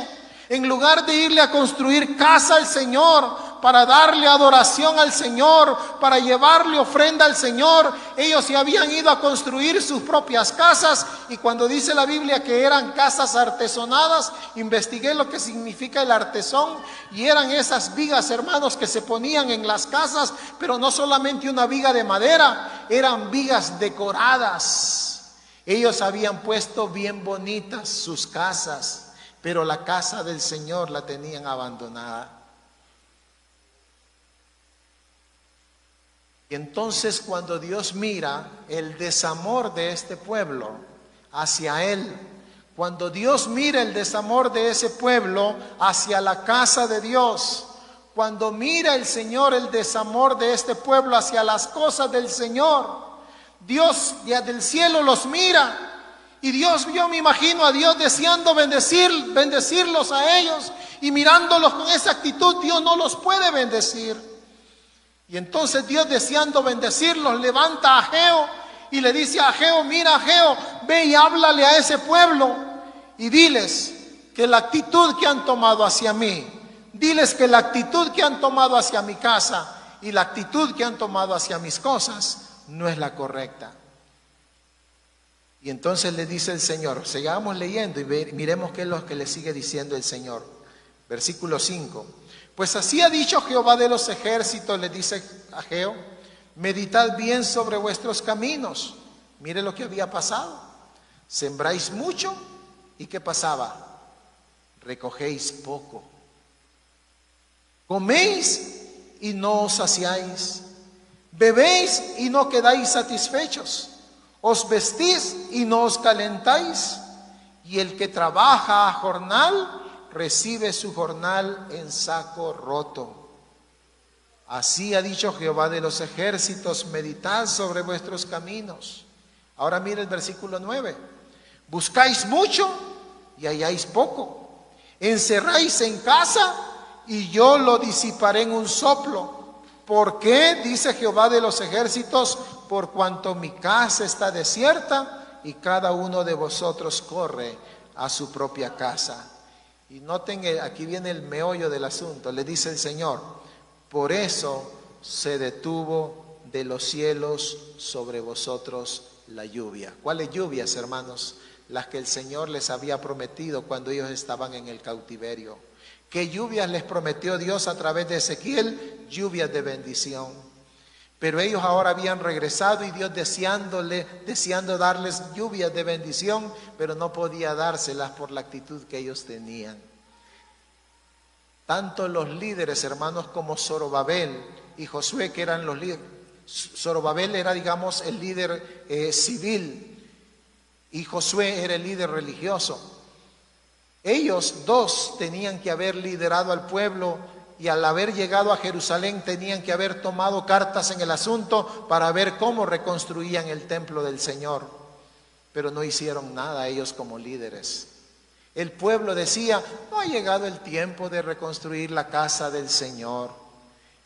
En lugar de irle a construir casa al Señor, para darle adoración al Señor, para llevarle ofrenda al Señor, ellos se habían ido a construir sus propias casas. Y cuando dice la Biblia que eran casas artesonadas, investigué lo que significa el artesón, y eran esas vigas, hermanos, que se ponían en las casas, pero no solamente una viga de madera, eran vigas decoradas. Ellos habían puesto bien bonitas sus casas, pero la casa del Señor la tenían abandonada. Y entonces, cuando Dios mira el desamor de este pueblo hacia Él, cuando Dios mira el desamor de ese pueblo hacia la casa de Dios, cuando mira el Señor el desamor de este pueblo hacia las cosas del Señor, Dios desde el cielo los mira. Y Dios, yo me imagino a Dios deseando bendecirlos a ellos, y mirándolos con esa actitud, Dios no los puede bendecir. Y entonces Dios, deseando bendecirlos, levanta a Ageo y le dice a Ageo: mira, Ageo, ve y háblale a ese pueblo y diles que la actitud que han tomado hacia mí, diles que la actitud que han tomado hacia mi casa y la actitud que han tomado hacia mis cosas no es la correcta. Y entonces le dice el Señor, sigamos leyendo y miremos qué es lo que le sigue diciendo el Señor. Versículo 5. Pues así ha dicho Jehová de los ejércitos, le dice a Ageo: meditad bien sobre vuestros caminos. Mire lo que había pasado. Sembráis mucho, ¿y qué pasaba? Recogéis poco. Coméis y no os saciáis. Bebéis y no quedáis satisfechos. Os vestís y no os calentáis, y el que trabaja a jornal recibe su jornal en saco roto. Así ha dicho Jehová de los ejércitos: meditad sobre vuestros caminos. Ahora mire el versículo 9. Buscáis mucho y halláis poco. Encerráis en casa y yo lo disiparé en un soplo. ¿Por qué? Dice Jehová de los ejércitos: por cuanto mi casa está desierta y cada uno de vosotros corre a su propia casa. Y noten, aquí viene el meollo del asunto. Le dice el Señor: por eso se detuvo de los cielos sobre vosotros la lluvia. ¿Cuáles lluvias, hermanos? Las que el Señor les había prometido cuando ellos estaban en el cautiverio. ¿Qué lluvias les prometió Dios a través de Ezequiel? Lluvias de bendición. Pero ellos ahora habían regresado, y Dios deseando darles lluvias de bendición, pero no podía dárselas por la actitud que ellos tenían. Tanto los líderes, hermanos, como Zorobabel y Josué, que eran los líderes. Zorobabel era, digamos, el líder civil, y Josué era el líder religioso. Ellos dos tenían que haber liderado al pueblo, y al haber llegado a Jerusalén tenían que haber tomado cartas en el asunto para ver cómo reconstruían el templo del Señor. Pero no hicieron nada ellos como líderes. El pueblo decía: no ha llegado el tiempo de reconstruir la casa del Señor.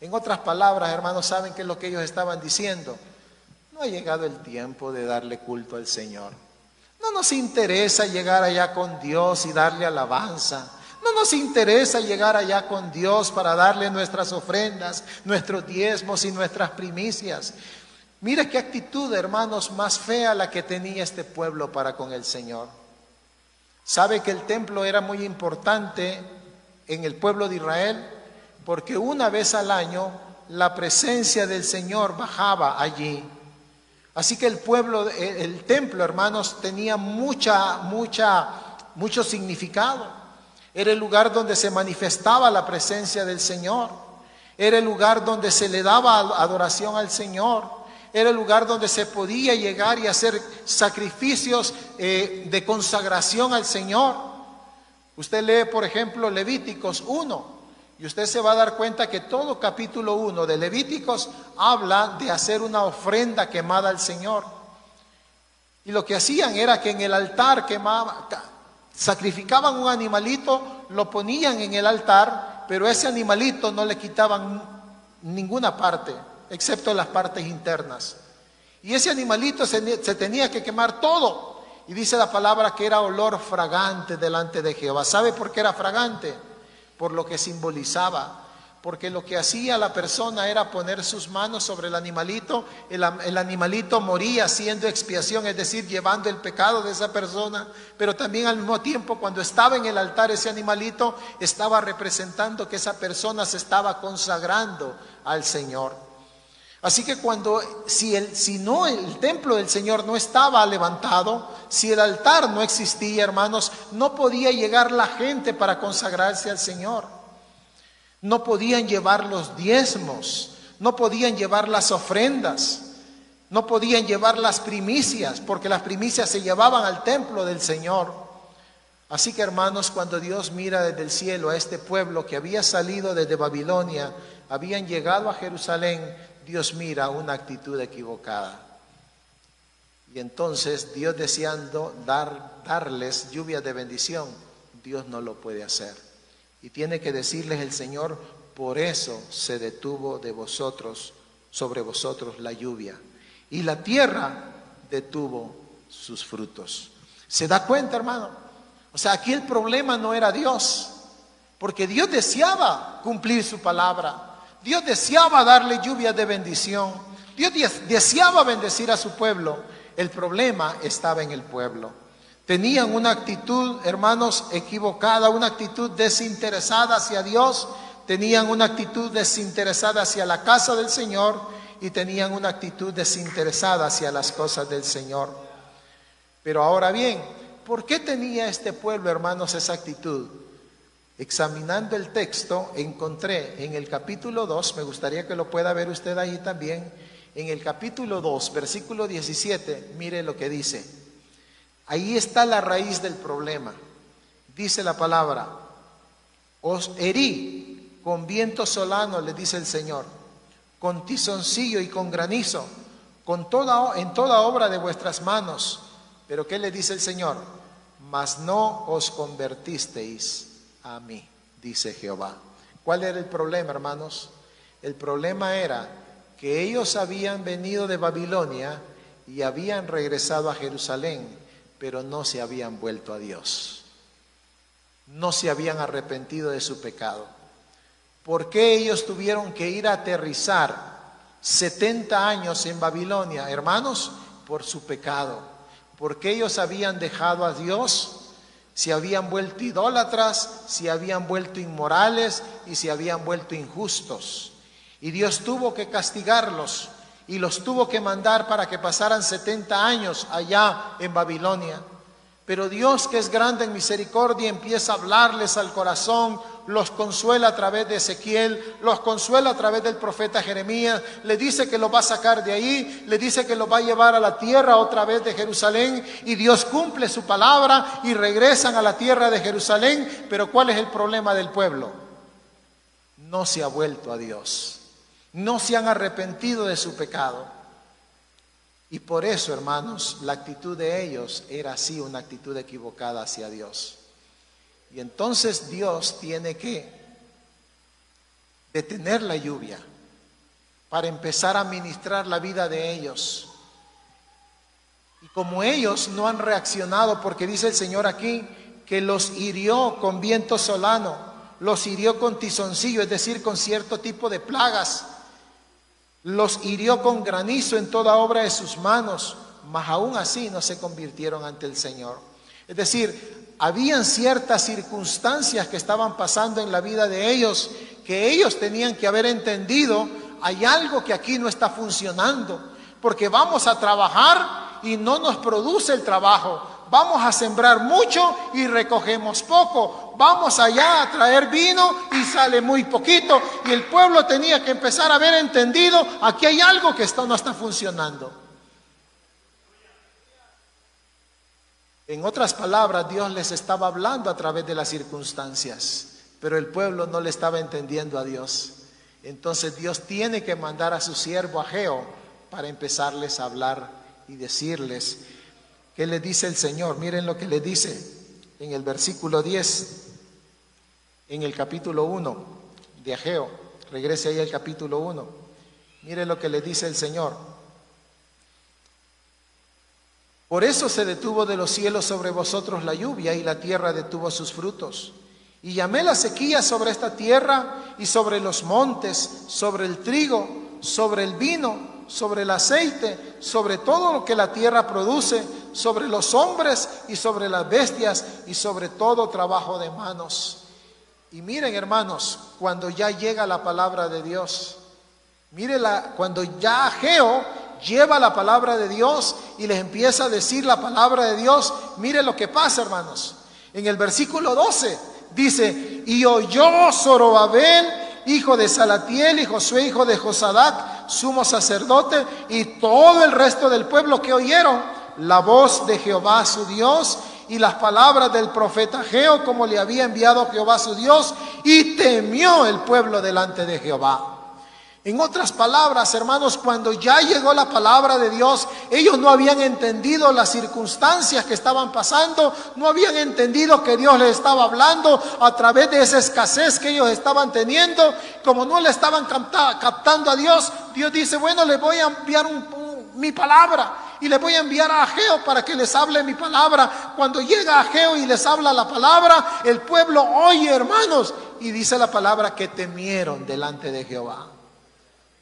En otras palabras, hermanos, ¿saben qué es lo que ellos estaban diciendo? No ha llegado el tiempo de darle culto al Señor. No nos interesa llegar allá con Dios y darle alabanza. No nos interesa llegar allá con Dios para darle nuestras ofrendas, nuestros diezmos y nuestras primicias. Mira qué actitud, hermanos, más fea la que tenía este pueblo para con el Señor. ¿Sabe que el templo era muy importante en el pueblo de Israel? Porque una vez al año la presencia del Señor bajaba allí. Así que el templo, hermanos, tenía mucho significado. Era el lugar donde se manifestaba la presencia del Señor. Era el lugar donde se le daba adoración al Señor. Era el lugar donde se podía llegar y hacer sacrificios de consagración al Señor. Usted lee, por ejemplo, Levíticos 1. Y usted se va a dar cuenta que todo capítulo 1 de Levíticos habla de hacer una ofrenda quemada al Señor. Y lo que hacían era que en el altar sacrificaban un animalito, lo ponían en el altar, pero ese animalito no le quitaban ninguna parte, excepto las partes internas. Y ese animalito se tenía que quemar todo. Y dice la palabra que era olor fragante delante de Jehová. ¿Sabe por qué era fragante? Por lo que simbolizaba. Porque lo que hacía la persona era poner sus manos sobre el animalito. El animalito moría haciendo expiación, es decir, llevando el pecado de esa persona. Pero también al mismo tiempo, cuando estaba en el altar ese animalito, estaba representando que esa persona se estaba consagrando al Señor. Así que si el templo del Señor no estaba levantado, si el altar no existía, hermanos, no podía llegar la gente para consagrarse al Señor. No podían llevar los diezmos, no podían llevar las ofrendas, no podían llevar las primicias, porque las primicias se llevaban al templo del Señor. Así que, hermanos, cuando Dios mira desde el cielo a este pueblo que había salido desde Babilonia, habían llegado a Jerusalén, Dios mira una actitud equivocada. Y entonces Dios, deseando darles lluvia de bendición, Dios no lo puede hacer. Y tiene que decirles el Señor: por eso se detuvo sobre vosotros la lluvia, y la tierra detuvo sus frutos. ¿Se da cuenta, hermano? O sea, aquí el problema no era Dios, porque Dios deseaba cumplir su palabra. Dios deseaba darle lluvia de bendición. Dios deseaba bendecir a su pueblo. El problema estaba en el pueblo. Tenían una actitud, hermanos, equivocada, una actitud desinteresada hacia Dios. Tenían una actitud desinteresada hacia la casa del Señor y tenían una actitud desinteresada hacia las cosas del Señor. Pero ahora bien, ¿por qué tenía este pueblo, hermanos, esa actitud? Examinando el texto, encontré en el capítulo 2, me gustaría que lo pueda ver usted ahí también, en el capítulo 2, versículo 17, mire lo que dice. Ahí está la raíz del problema. Dice la palabra: os herí con viento solano, le dice el Señor, con tizoncillo y con granizo, en toda obra de vuestras manos. Pero ¿qué le dice el Señor? Mas no os convertisteis a mí, dice Jehová. ¿Cuál era el problema, hermanos? El problema era que ellos habían venido de Babilonia y habían regresado a Jerusalén, pero no se habían vuelto a Dios. No se habían arrepentido de su pecado. ¿Por qué ellos tuvieron que ir a aterrizar 70 años en Babilonia, hermanos? Por su pecado. Porque ellos habían dejado a Dios, se habían vuelto idólatras, se habían vuelto inmorales y se habían vuelto injustos. Y Dios tuvo que castigarlos y los tuvo que mandar para que pasaran 70 años allá en Babilonia. Pero Dios, que es grande en misericordia, empieza a hablarles al corazón, los consuela a través de Ezequiel, los consuela a través del profeta Jeremías, le dice que los va a sacar de ahí, le dice que los va a llevar a la tierra otra vez de Jerusalén, y Dios cumple su palabra y regresan a la tierra de Jerusalén. Pero ¿cuál es el problema del pueblo? No se ha vuelto a Dios, no se han arrepentido de su pecado. Y por eso, hermanos, la actitud de ellos era así, una actitud equivocada hacia Dios. Y entonces Dios tiene que detener la lluvia para empezar a ministrar la vida de ellos. Y como ellos no han reaccionado, porque dice el Señor aquí que los hirió con viento solano, los hirió con tizoncillo, es decir, con cierto tipo de plagas, los hirió con granizo en toda obra de sus manos, mas aún así no se convirtieron ante el Señor. Es decir, habían ciertas circunstancias que estaban pasando en la vida de ellos, que ellos tenían que haber entendido: hay algo que aquí no está funcionando, porque vamos a trabajar y no nos produce el trabajo. Vamos a sembrar mucho y recogemos poco. vamos allá a traer vino y sale muy poquito. Y el pueblo tenía que empezar a haber entendido, aquí hay algo que no está funcionando. En otras palabras, Dios les estaba hablando a través de las circunstancias, pero el pueblo no le estaba entendiendo a Dios. Entonces Dios tiene que mandar a su siervo Ageo para empezarles a hablar y decirles qué le dice el Señor. Miren lo que le dice en el versículo 10, en el capítulo 1 de Ageo. Regrese ahí al capítulo 1. Miren lo que le dice el Señor. Por eso se detuvo de los cielos sobre vosotros la lluvia y la tierra detuvo sus frutos. Y llamé la sequía sobre esta tierra y sobre los montes, sobre el trigo, sobre el vino, sobre el aceite, sobre todo lo que la tierra produce, sobre los hombres y sobre las bestias y sobre todo trabajo de manos. Y miren, hermanos, cuando ya llega la palabra de Dios, cuando ya Ageo lleva la palabra de Dios y les empieza a decir la palabra de Dios, mire lo que pasa, hermanos. En el versículo 12 dice: y oyó Zorobabel, hijo de Salatiel, y Josué, hijo de Josadac, sumo sacerdote, y todo el resto del pueblo que oyeron la voz de Jehová su Dios y las palabras del profeta Ageo, como le había enviado Jehová su Dios, y temió el pueblo delante de Jehová. En otras palabras, hermanos, cuando ya llegó la palabra de Dios, ellos no habían entendido las circunstancias que estaban pasando, no habían entendido que Dios les estaba hablando a través de esa escasez que ellos estaban teniendo. Como no le estaban captando a Dios, Dios dice: bueno, les voy a enviar mi palabra y les voy a enviar a Ageo para que les hable mi palabra. Cuando llega Ageo y les habla la palabra, el pueblo oye, hermanos, y dice la palabra que temieron delante de Jehová.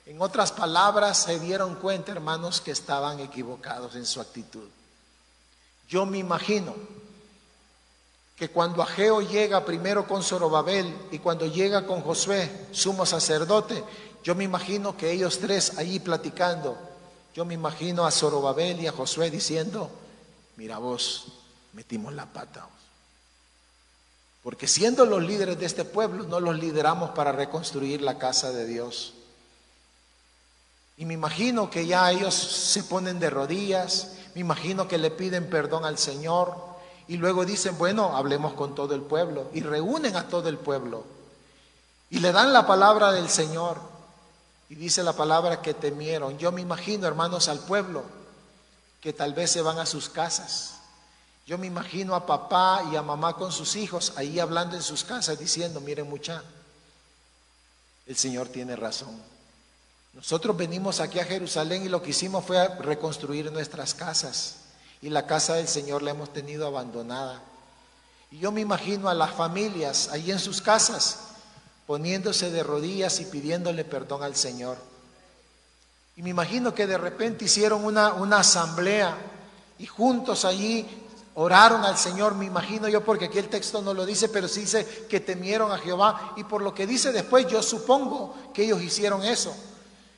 En otras palabras, se dieron cuenta, hermanos, que estaban equivocados en su actitud. Yo me imagino que cuando Ageo llega primero con Zorobabel y cuando llega con Josué, sumo sacerdote, yo me imagino que ellos tres allí platicando, yo me imagino a Zorobabel y a Josué diciendo: mira vos, metimos la pata. Porque siendo los líderes de este pueblo, no los lideramos para reconstruir la casa de Dios. Y me imagino que ya ellos se ponen de rodillas, me imagino que le piden perdón al Señor y luego dicen: bueno, hablemos con todo el pueblo, y reúnen a todo el pueblo y le dan la palabra del Señor y dice la palabra que temieron. Yo me imagino, hermanos, al pueblo que tal vez se van a sus casas. Yo me imagino a papá y a mamá con sus hijos ahí hablando en sus casas diciendo: miren, mucha, el Señor tiene razón. Nosotros venimos aquí a Jerusalén y lo que hicimos fue reconstruir nuestras casas, y la casa del Señor la hemos tenido abandonada. Y yo me imagino a las familias ahí en sus casas poniéndose de rodillas y pidiéndole perdón al Señor. Y me imagino que de repente hicieron una asamblea y juntos allí oraron al Señor. Me imagino yo, porque aquí el texto no lo dice, pero sí dice que temieron a Jehová, y por lo que dice después, yo supongo que ellos hicieron eso.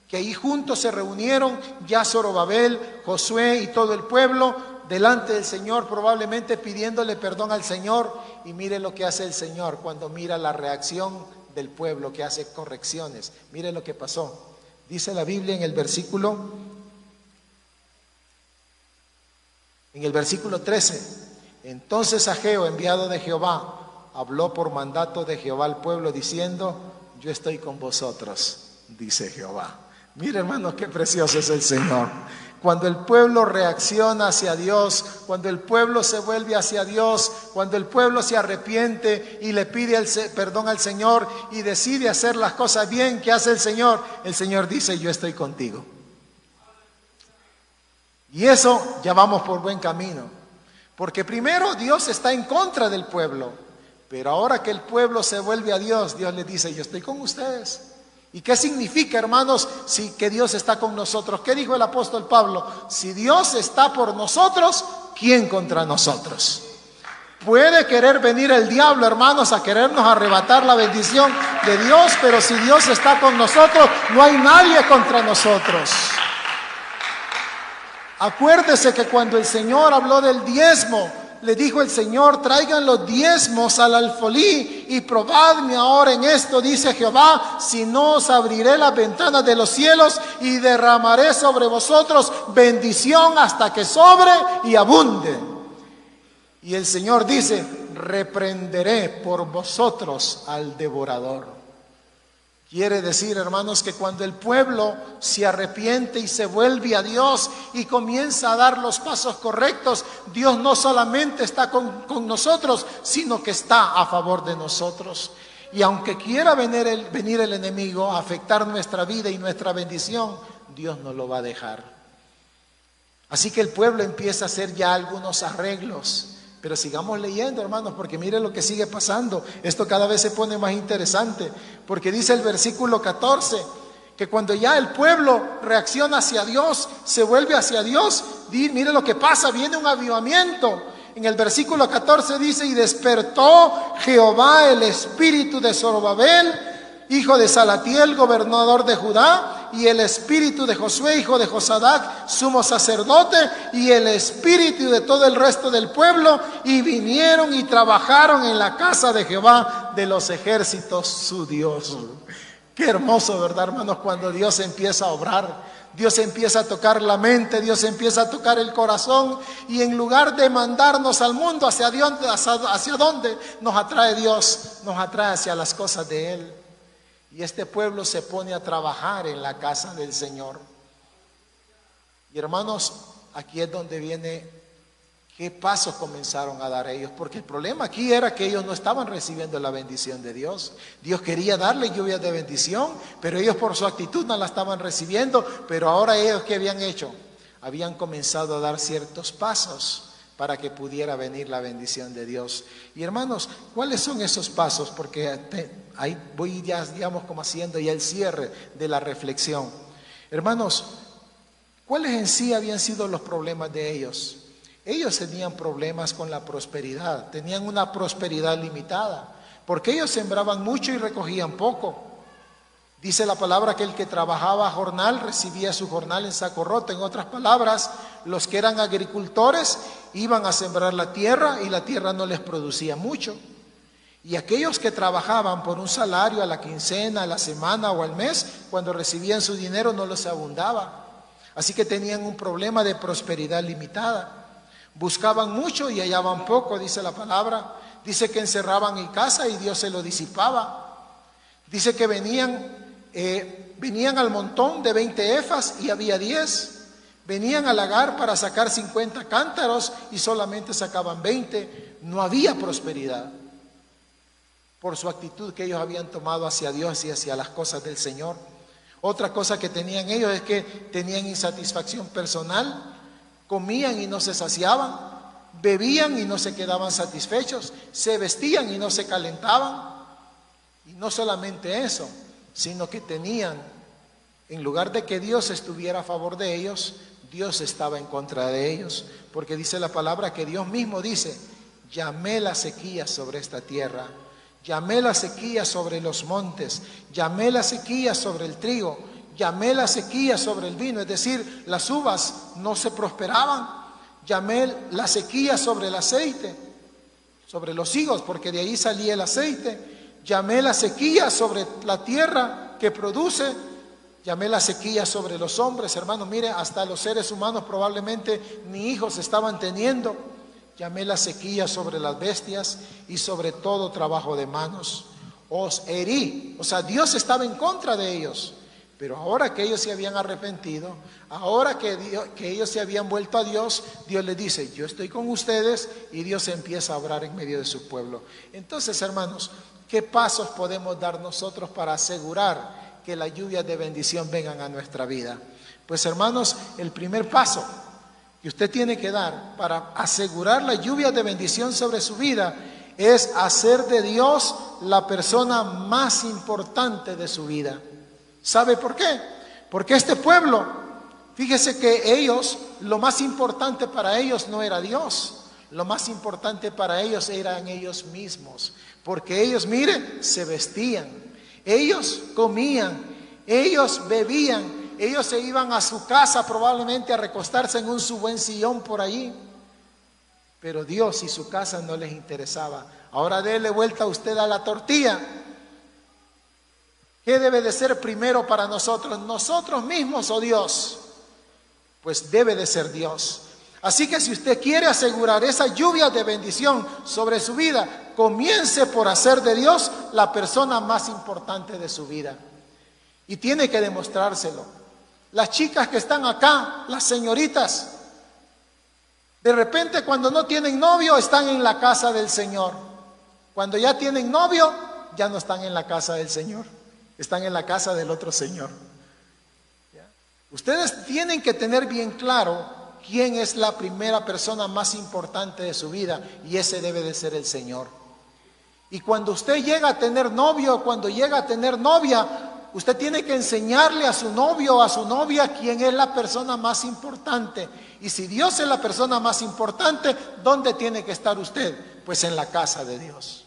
Que ahí juntos se reunieron ya Zorobabel, Josué y todo el pueblo delante del Señor, probablemente pidiéndole perdón al Señor. Y mire lo que hace el Señor cuando mira la reacción del pueblo, que hace correcciones. Mire lo que pasó. Dice la Biblia en el versículo 13: entonces Ageo, enviado de Jehová, habló por mandato de Jehová al pueblo diciendo: yo estoy con vosotros, dice Jehová. Mire, hermanos, qué precioso es el Señor. Cuando el pueblo reacciona hacia Dios, cuando el pueblo se vuelve hacia Dios, cuando el pueblo se arrepiente y le pide perdón al Señor y decide hacer las cosas bien, ¿qué hace el Señor? El Señor dice: yo estoy contigo. Y eso ya vamos por buen camino. Porque primero Dios está en contra del pueblo, pero ahora que el pueblo se vuelve a Dios, Dios le dice: yo estoy con ustedes. ¿Y qué significa, hermanos, que Dios está con nosotros? ¿Qué dijo el apóstol Pablo? Si Dios está por nosotros, ¿quién contra nosotros? Puede querer venir el diablo, hermanos, a querernos arrebatar la bendición de Dios, pero si Dios está con nosotros, no hay nadie contra nosotros. Acuérdese que cuando el Señor habló del diezmo, le dijo el Señor: traigan los diezmos al alfolí y probadme ahora en esto, dice Jehová, si no os abriré las ventanas de los cielos y derramaré sobre vosotros bendición hasta que sobre y abunde. Y el Señor dice: reprenderé por vosotros al devorador. Quiere decir, hermanos, que cuando el pueblo se arrepiente y se vuelve a Dios y comienza a dar los pasos correctos, Dios no solamente está con nosotros, sino que está a favor de nosotros. Y aunque quiera venir el enemigo a afectar nuestra vida y nuestra bendición, Dios no lo va a dejar. Así que el pueblo empieza a hacer ya algunos arreglos. Pero sigamos leyendo, hermanos, porque mire lo que sigue pasando. Esto cada vez se pone más interesante, porque dice el versículo 14, que cuando ya el pueblo reacciona hacia Dios, se vuelve hacia Dios, mire lo que pasa, viene un avivamiento. En el versículo 14 dice: y despertó Jehová el espíritu de Zorobabel, hijo de Salatiel, gobernador de Judá, y el espíritu de Josué, hijo de Josadac, sumo sacerdote, y el espíritu de todo el resto del pueblo, y vinieron y trabajaron en la casa de Jehová de los ejércitos, su Dios. Qué hermoso, ¿verdad, hermanos? Cuando Dios empieza a obrar, Dios empieza a tocar la mente, Dios empieza a tocar el corazón, y en lugar de mandarnos al mundo, ¿hacia dónde nos atrae Dios? Nos atrae hacia las cosas de Él. Y este pueblo se pone a trabajar en la casa del Señor. Y hermanos, aquí es donde viene qué pasos comenzaron a dar ellos. Porque el problema aquí era que ellos no estaban recibiendo la bendición de Dios. Dios quería darle lluvias de bendición, pero ellos por su actitud no la estaban recibiendo. Pero ahora ellos, ¿qué habían hecho? Habían comenzado a dar ciertos pasos para que pudiera venir la bendición de Dios. Y hermanos, ¿cuáles son esos pasos? Porque ahí voy ya, digamos, como haciendo ya el cierre de la reflexión. Hermanos, ¿cuáles en sí habían sido los problemas de ellos? Ellos tenían problemas con la prosperidad, tenían una prosperidad limitada, porque ellos sembraban mucho y recogían poco. Dice la palabra que el que trabajaba a jornal recibía su jornal en saco roto. En otras palabras, los que eran agricultores iban a sembrar la tierra y la tierra no les producía mucho. Y aquellos que trabajaban por un salario a la quincena, a la semana o al mes, cuando recibían su dinero no les abundaba. Así que tenían un problema de prosperidad limitada. Buscaban mucho y hallaban poco, dice la palabra. Dice que encerraban en casa y Dios se lo disipaba. Dice que venían al montón de 20 efas y había 10. Venían al lagar para sacar 50 cántaros y solamente sacaban 20. No había prosperidad por su actitud que ellos habían tomado hacia Dios y hacia las cosas del Señor. Otra cosa que tenían ellos es que tenían insatisfacción personal. Comían y no se saciaban, bebían y no se quedaban satisfechos, se vestían y no se calentaban. Y no solamente eso, sino que tenían, en lugar de que Dios estuviera a favor de ellos, Dios estaba en contra de ellos. Porque dice la palabra que Dios mismo dice: llamé la sequía sobre esta tierra, llamé la sequía sobre los montes, llamé la sequía sobre el trigo, llamé la sequía sobre el vino. Es decir, las uvas no se prosperaban. Llamé la sequía sobre el aceite, sobre los higos, porque de ahí salía el aceite. Llamé la sequía sobre la tierra que produce. Llamé la sequía sobre los hombres. Hermanos, mire, hasta los seres humanos probablemente ni hijos estaban teniendo. Llamé la sequía sobre las bestias y sobre todo trabajo de manos. Os herí. O sea, Dios estaba en contra de ellos. Pero ahora que ellos se habían arrepentido, ahora que ellos se habían vuelto a Dios, Dios les dice: yo estoy con ustedes, y Dios empieza a obrar en medio de su pueblo. Entonces, hermanos, ¿qué pasos podemos dar nosotros para asegurar que las lluvias de bendición vengan a nuestra vida? Pues, hermanos, el primer paso que usted tiene que dar para asegurar la lluvia de bendición sobre su vida es hacer de Dios la persona más importante de su vida. ¿Sabe por qué? Porque este pueblo, fíjese que ellos, lo más importante para ellos no era Dios, lo más importante para ellos eran ellos mismos. Porque ellos, mire, se vestían, ellos comían, ellos bebían, ellos se iban a su casa probablemente a recostarse en un su buen sillón por allí. pero Dios y su casa no les interesaba. Ahora déle vuelta usted a la tortilla. ¿Qué debe de ser primero para nosotros? ¿Nosotros mismos o Dios? Pues debe de ser Dios. Así que si usted quiere asegurar esa lluvia de bendición sobre su vida, comience por hacer de Dios la persona más importante de su vida. Y tiene que demostrárselo. Las chicas que están acá, las señoritas, de repente cuando no tienen novio están en la casa del Señor. Cuando ya tienen novio, ya no están en la casa del Señor. Están en la casa del otro señor. ¿Ya? Ustedes tienen que tener bien claro quién es la primera persona más importante de su vida, y ese debe de ser el Señor. Y cuando usted llega a tener novio, cuando llega a tener novia, usted tiene que enseñarle a su novio o a su novia quién es la persona más importante. Y si Dios es la persona más importante, ¿dónde tiene que estar usted? Pues en la casa de Dios.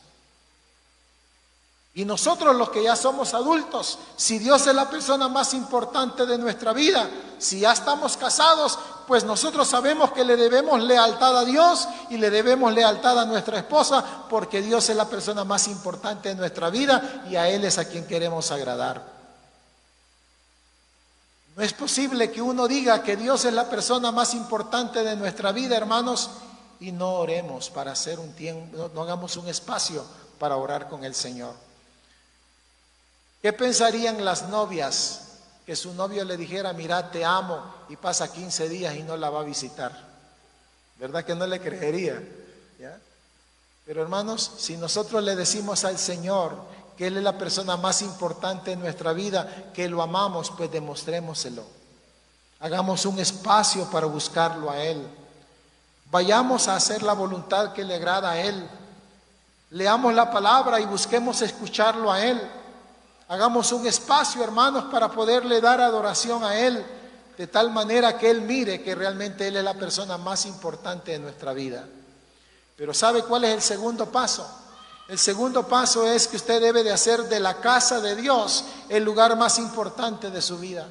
Y nosotros los que ya somos adultos, si Dios es la persona más importante de nuestra vida, si ya estamos casados, pues nosotros sabemos que le debemos lealtad a Dios y le debemos lealtad a nuestra esposa, porque Dios es la persona más importante de nuestra vida y a Él es a quien queremos agradar. No es posible que uno diga que Dios es la persona más importante de nuestra vida, hermanos, y no oremos para hacer un tiempo, no hagamos un espacio para orar con el Señor. ¿Qué pensarían las novias que su novio le dijera, mira, te amo, y pasa 15 días y no la va a visitar? ¿Verdad que no le creería? ¿Ya? Pero hermanos, si nosotros le decimos al Señor que Él es la persona más importante en nuestra vida, que lo amamos, pues demostrémoselo. Hagamos un espacio para buscarlo a Él. Vayamos a hacer la voluntad que le agrada a Él. Leamos la palabra y busquemos escucharlo a Él. Hagamos un espacio, hermanos, para poderle dar adoración a Él, de tal manera que Él mire que realmente Él es la persona más importante de nuestra vida. Pero ¿sabe cuál es el segundo paso? El segundo paso es que usted debe de hacer de la casa de Dios el lugar más importante de su vida.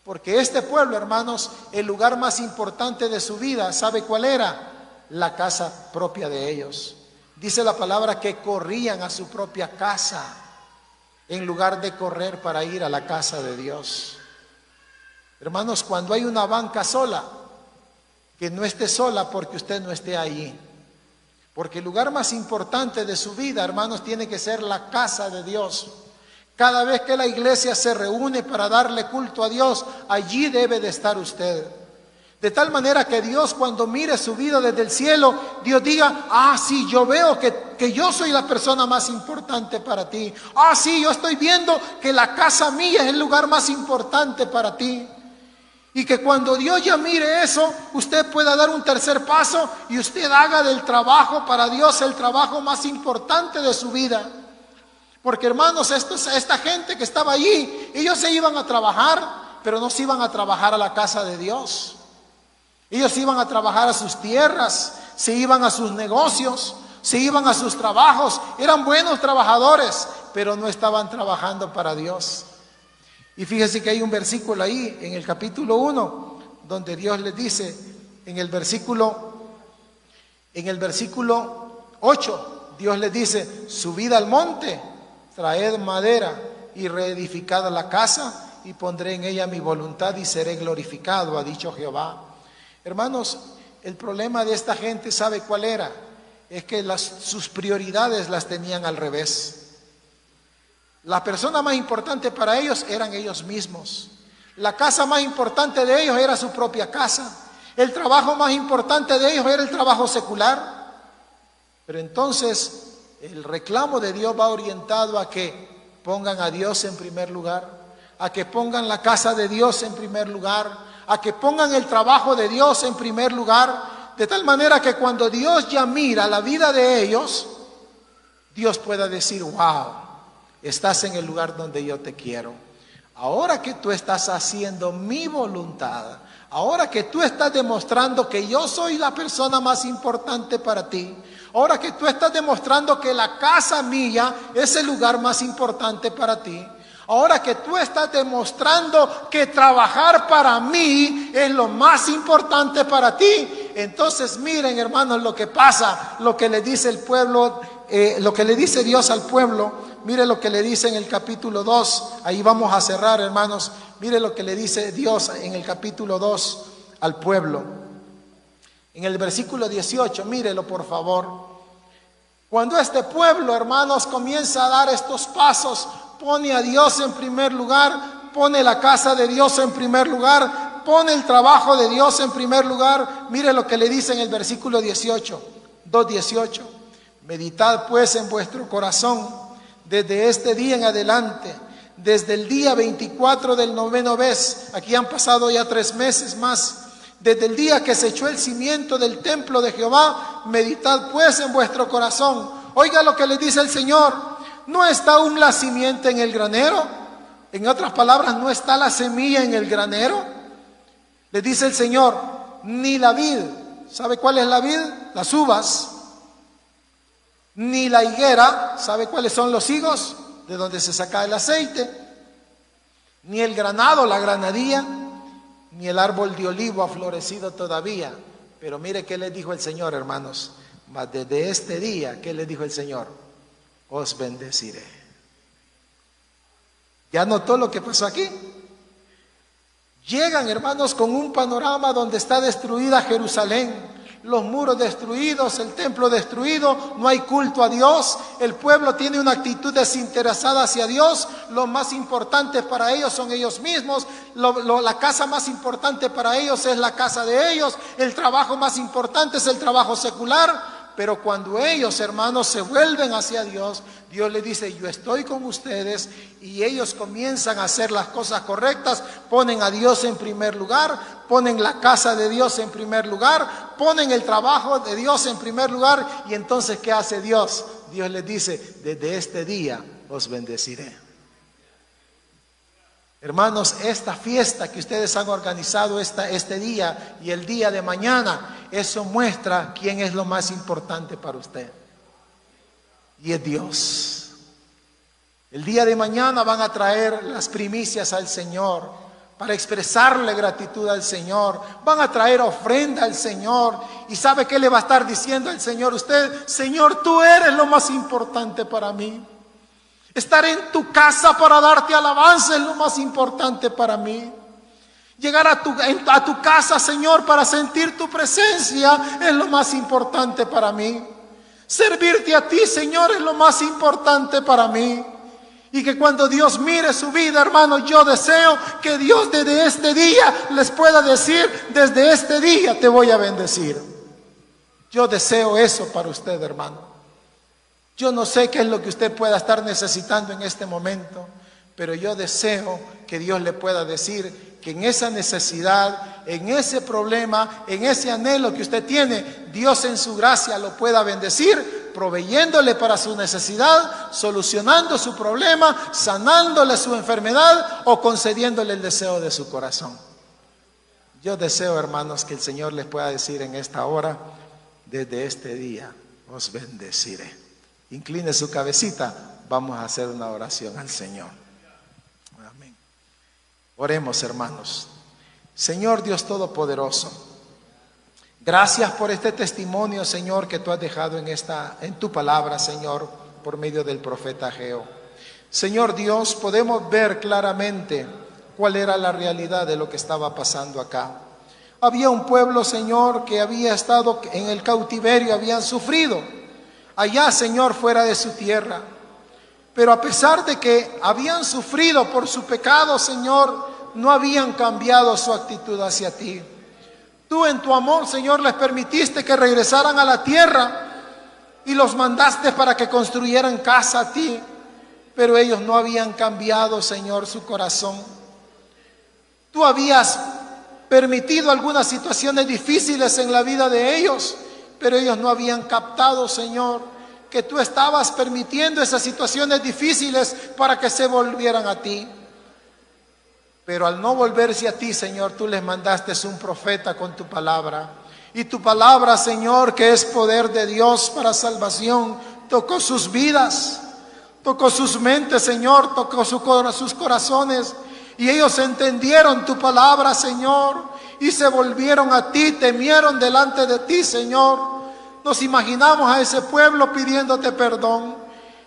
Porque este pueblo, hermanos, el lugar más importante de su vida, ¿sabe cuál era? La casa propia de ellos. Dice la palabra que corrían a su propia casa, en lugar de correr para ir a la casa de Dios. Hermanos, cuando hay una banca sola, que no esté sola porque usted no esté allí. Porque el lugar más importante de su vida, hermanos, tiene que ser la casa de Dios. Cada vez que la iglesia se reúne para darle culto a Dios, allí debe de estar usted. De tal manera que Dios, cuando mire su vida desde el cielo, Dios diga, ah, sí, yo veo que yo soy la persona más importante para ti. Ah, sí, yo estoy viendo que la casa mía es el lugar más importante para ti. Y que cuando Dios ya mire eso, usted pueda dar un tercer paso y usted haga del trabajo para Dios el trabajo más importante de su vida. Porque hermanos, esta gente que estaba allí, ellos se iban a trabajar, pero no se iban a trabajar a la casa de Dios. Ellos iban a trabajar a sus tierras, se iban a sus negocios, se iban a sus trabajos. Eran buenos trabajadores, pero no estaban trabajando para Dios. Y fíjese que hay un versículo ahí, en el capítulo 1, donde Dios les dice, en el versículo 8, Dios les dice, subid al monte, traed madera y reedificad la casa, y pondré en ella mi voluntad y seré glorificado, ha dicho Jehová. Hermanos, el problema de esta gente, ¿sabe cuál era? Es que sus prioridades las tenían al revés. La persona más importante para ellos eran ellos mismos. La casa más importante de ellos era su propia casa. El trabajo más importante de ellos era el trabajo secular. Pero entonces el reclamo de Dios va orientado a que pongan a Dios en primer lugar, a que pongan la casa de Dios en primer lugar, a que pongan el trabajo de Dios en primer lugar, de tal manera que cuando Dios ya mira la vida de ellos, Dios pueda decir, wow, estás en el lugar donde yo te quiero. Ahora que tú estás haciendo mi voluntad, ahora que tú estás demostrando que yo soy la persona más importante para ti, ahora que tú estás demostrando que la casa mía es el lugar más importante para ti, ahora que tú estás demostrando que trabajar para mí es lo más importante para ti, Entonces miren, hermanos, lo que pasa, lo que le dice el pueblo, lo que le dice Dios al pueblo. Mire lo que le dice en el capítulo 2. Ahí vamos a cerrar, hermanos. Mire lo que le dice Dios en el capítulo 2 al pueblo. En el versículo 18, mírelo por favor. Cuando este pueblo, hermanos, comienza a dar estos pasos, pone a Dios en primer lugar, pone la casa de Dios en primer lugar, pone el trabajo de Dios en primer lugar. Mire lo que le dice en el versículo 18, 2:18. Meditad pues en vuestro corazón desde este día en adelante, desde el día 24 del 9º mes. Aquí han pasado ya 3 meses más. Desde el día que se echó el cimiento del templo de Jehová, meditad pues en vuestro corazón. Oiga lo que le dice el Señor. ¿No está aún la simiente en el granero? En otras palabras, ¿no está la semilla en el granero? Le dice el Señor, ni la vid. ¿Sabe cuál es la vid? Las uvas. Ni la higuera. ¿Sabe cuáles son los higos? De donde se saca el aceite. Ni el granado, la granadilla. Ni el árbol de olivo ha florecido todavía. Pero mire qué le dijo el Señor, hermanos. Mas desde este día, ¿qué le dijo el Señor? Os bendeciré. ¿Ya notó lo que pasó aquí? Llegan, hermanos, con un panorama donde está destruida Jerusalén. Los muros destruidos, el templo destruido, no hay culto a Dios, el pueblo tiene una actitud desinteresada hacia Dios, lo más importante para ellos son ellos mismos, la casa más importante para ellos es la casa de ellos, el trabajo más importante es el trabajo secular. Pero cuando ellos, hermanos, se vuelven hacia Dios, Dios les dice, yo estoy con ustedes, y ellos comienzan a hacer las cosas correctas, ponen a Dios en primer lugar, ponen la casa de Dios en primer lugar, ponen el trabajo de Dios en primer lugar, y entonces, ¿qué hace Dios? Dios les dice, desde este día os bendeciré. Hermanos, esta fiesta que ustedes han organizado este día y el día de mañana, eso muestra quién es lo más importante para usted. Y es Dios. El día de mañana van a traer las primicias al Señor para expresarle gratitud al Señor. Van a traer ofrenda al Señor. ¿Y sabe qué le va a estar diciendo al Señor? Usted, Señor, tú eres lo más importante para mí. Estar en tu casa para darte alabanza es lo más importante para mí. Llegar a tu casa, Señor, para sentir tu presencia es lo más importante para mí. Servirte a ti, Señor, es lo más importante para mí. Y que cuando Dios mire su vida, hermano, yo deseo que Dios desde este día les pueda decir, desde este día te voy a bendecir. Yo deseo eso para usted, hermano. Yo no sé qué es lo que usted pueda estar necesitando en este momento, pero yo deseo que Dios le pueda decir que en esa necesidad, en ese problema, en ese anhelo que usted tiene, Dios en su gracia lo pueda bendecir, proveyéndole para su necesidad, solucionando su problema, sanándole su enfermedad o concediéndole el deseo de su corazón. Yo deseo, hermanos, que el Señor les pueda decir en esta hora, desde este día os bendeciré. Incline su cabecita, vamos a hacer una oración al Señor. Amén. Oremos, hermanos. Señor Dios Todopoderoso, gracias por este testimonio, Señor, que tú has dejado en tu palabra, Señor, por medio del profeta Ageo. Señor Dios, podemos ver claramente cuál era la realidad de lo que estaba pasando acá. Había un pueblo, Señor, que había estado en el cautiverio, habían sufrido allá, Señor, fuera de su tierra. Pero a pesar de que habían sufrido por su pecado, Señor, no habían cambiado su actitud hacia ti. Tú en tu amor, Señor, les permitiste que regresaran a la tierra y los mandaste para que construyeran casa a ti. Pero ellos no habían cambiado, Señor, su corazón. Tú habías permitido algunas situaciones difíciles en la vida de ellos, pero ellos no habían captado, Señor, que tú estabas permitiendo esas situaciones difíciles para que se volvieran a ti. Pero al no volverse a ti, Señor, tú les mandaste un profeta con tu palabra. Y tu palabra, Señor, que es poder de Dios para salvación, tocó sus vidas, tocó sus mentes, Señor, tocó sus corazones. Y ellos entendieron tu palabra, Señor. y se volvieron a ti, temieron delante de ti, Señor. Nos imaginamos a ese pueblo pidiéndote perdón.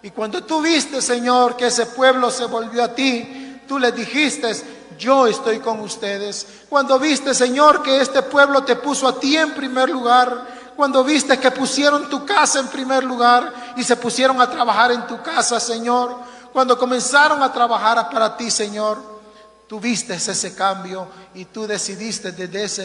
Y cuando tú viste, Señor, que ese pueblo se volvió a ti, tú les dijiste: yo estoy con ustedes. Cuando viste, Señor, que este pueblo te puso a ti en primer lugar, cuando viste que pusieron tu casa en primer lugar y se pusieron a trabajar en tu casa, Señor, cuando comenzaron a trabajar para ti, Señor, tú viste ese cambio y tú decidiste desde ese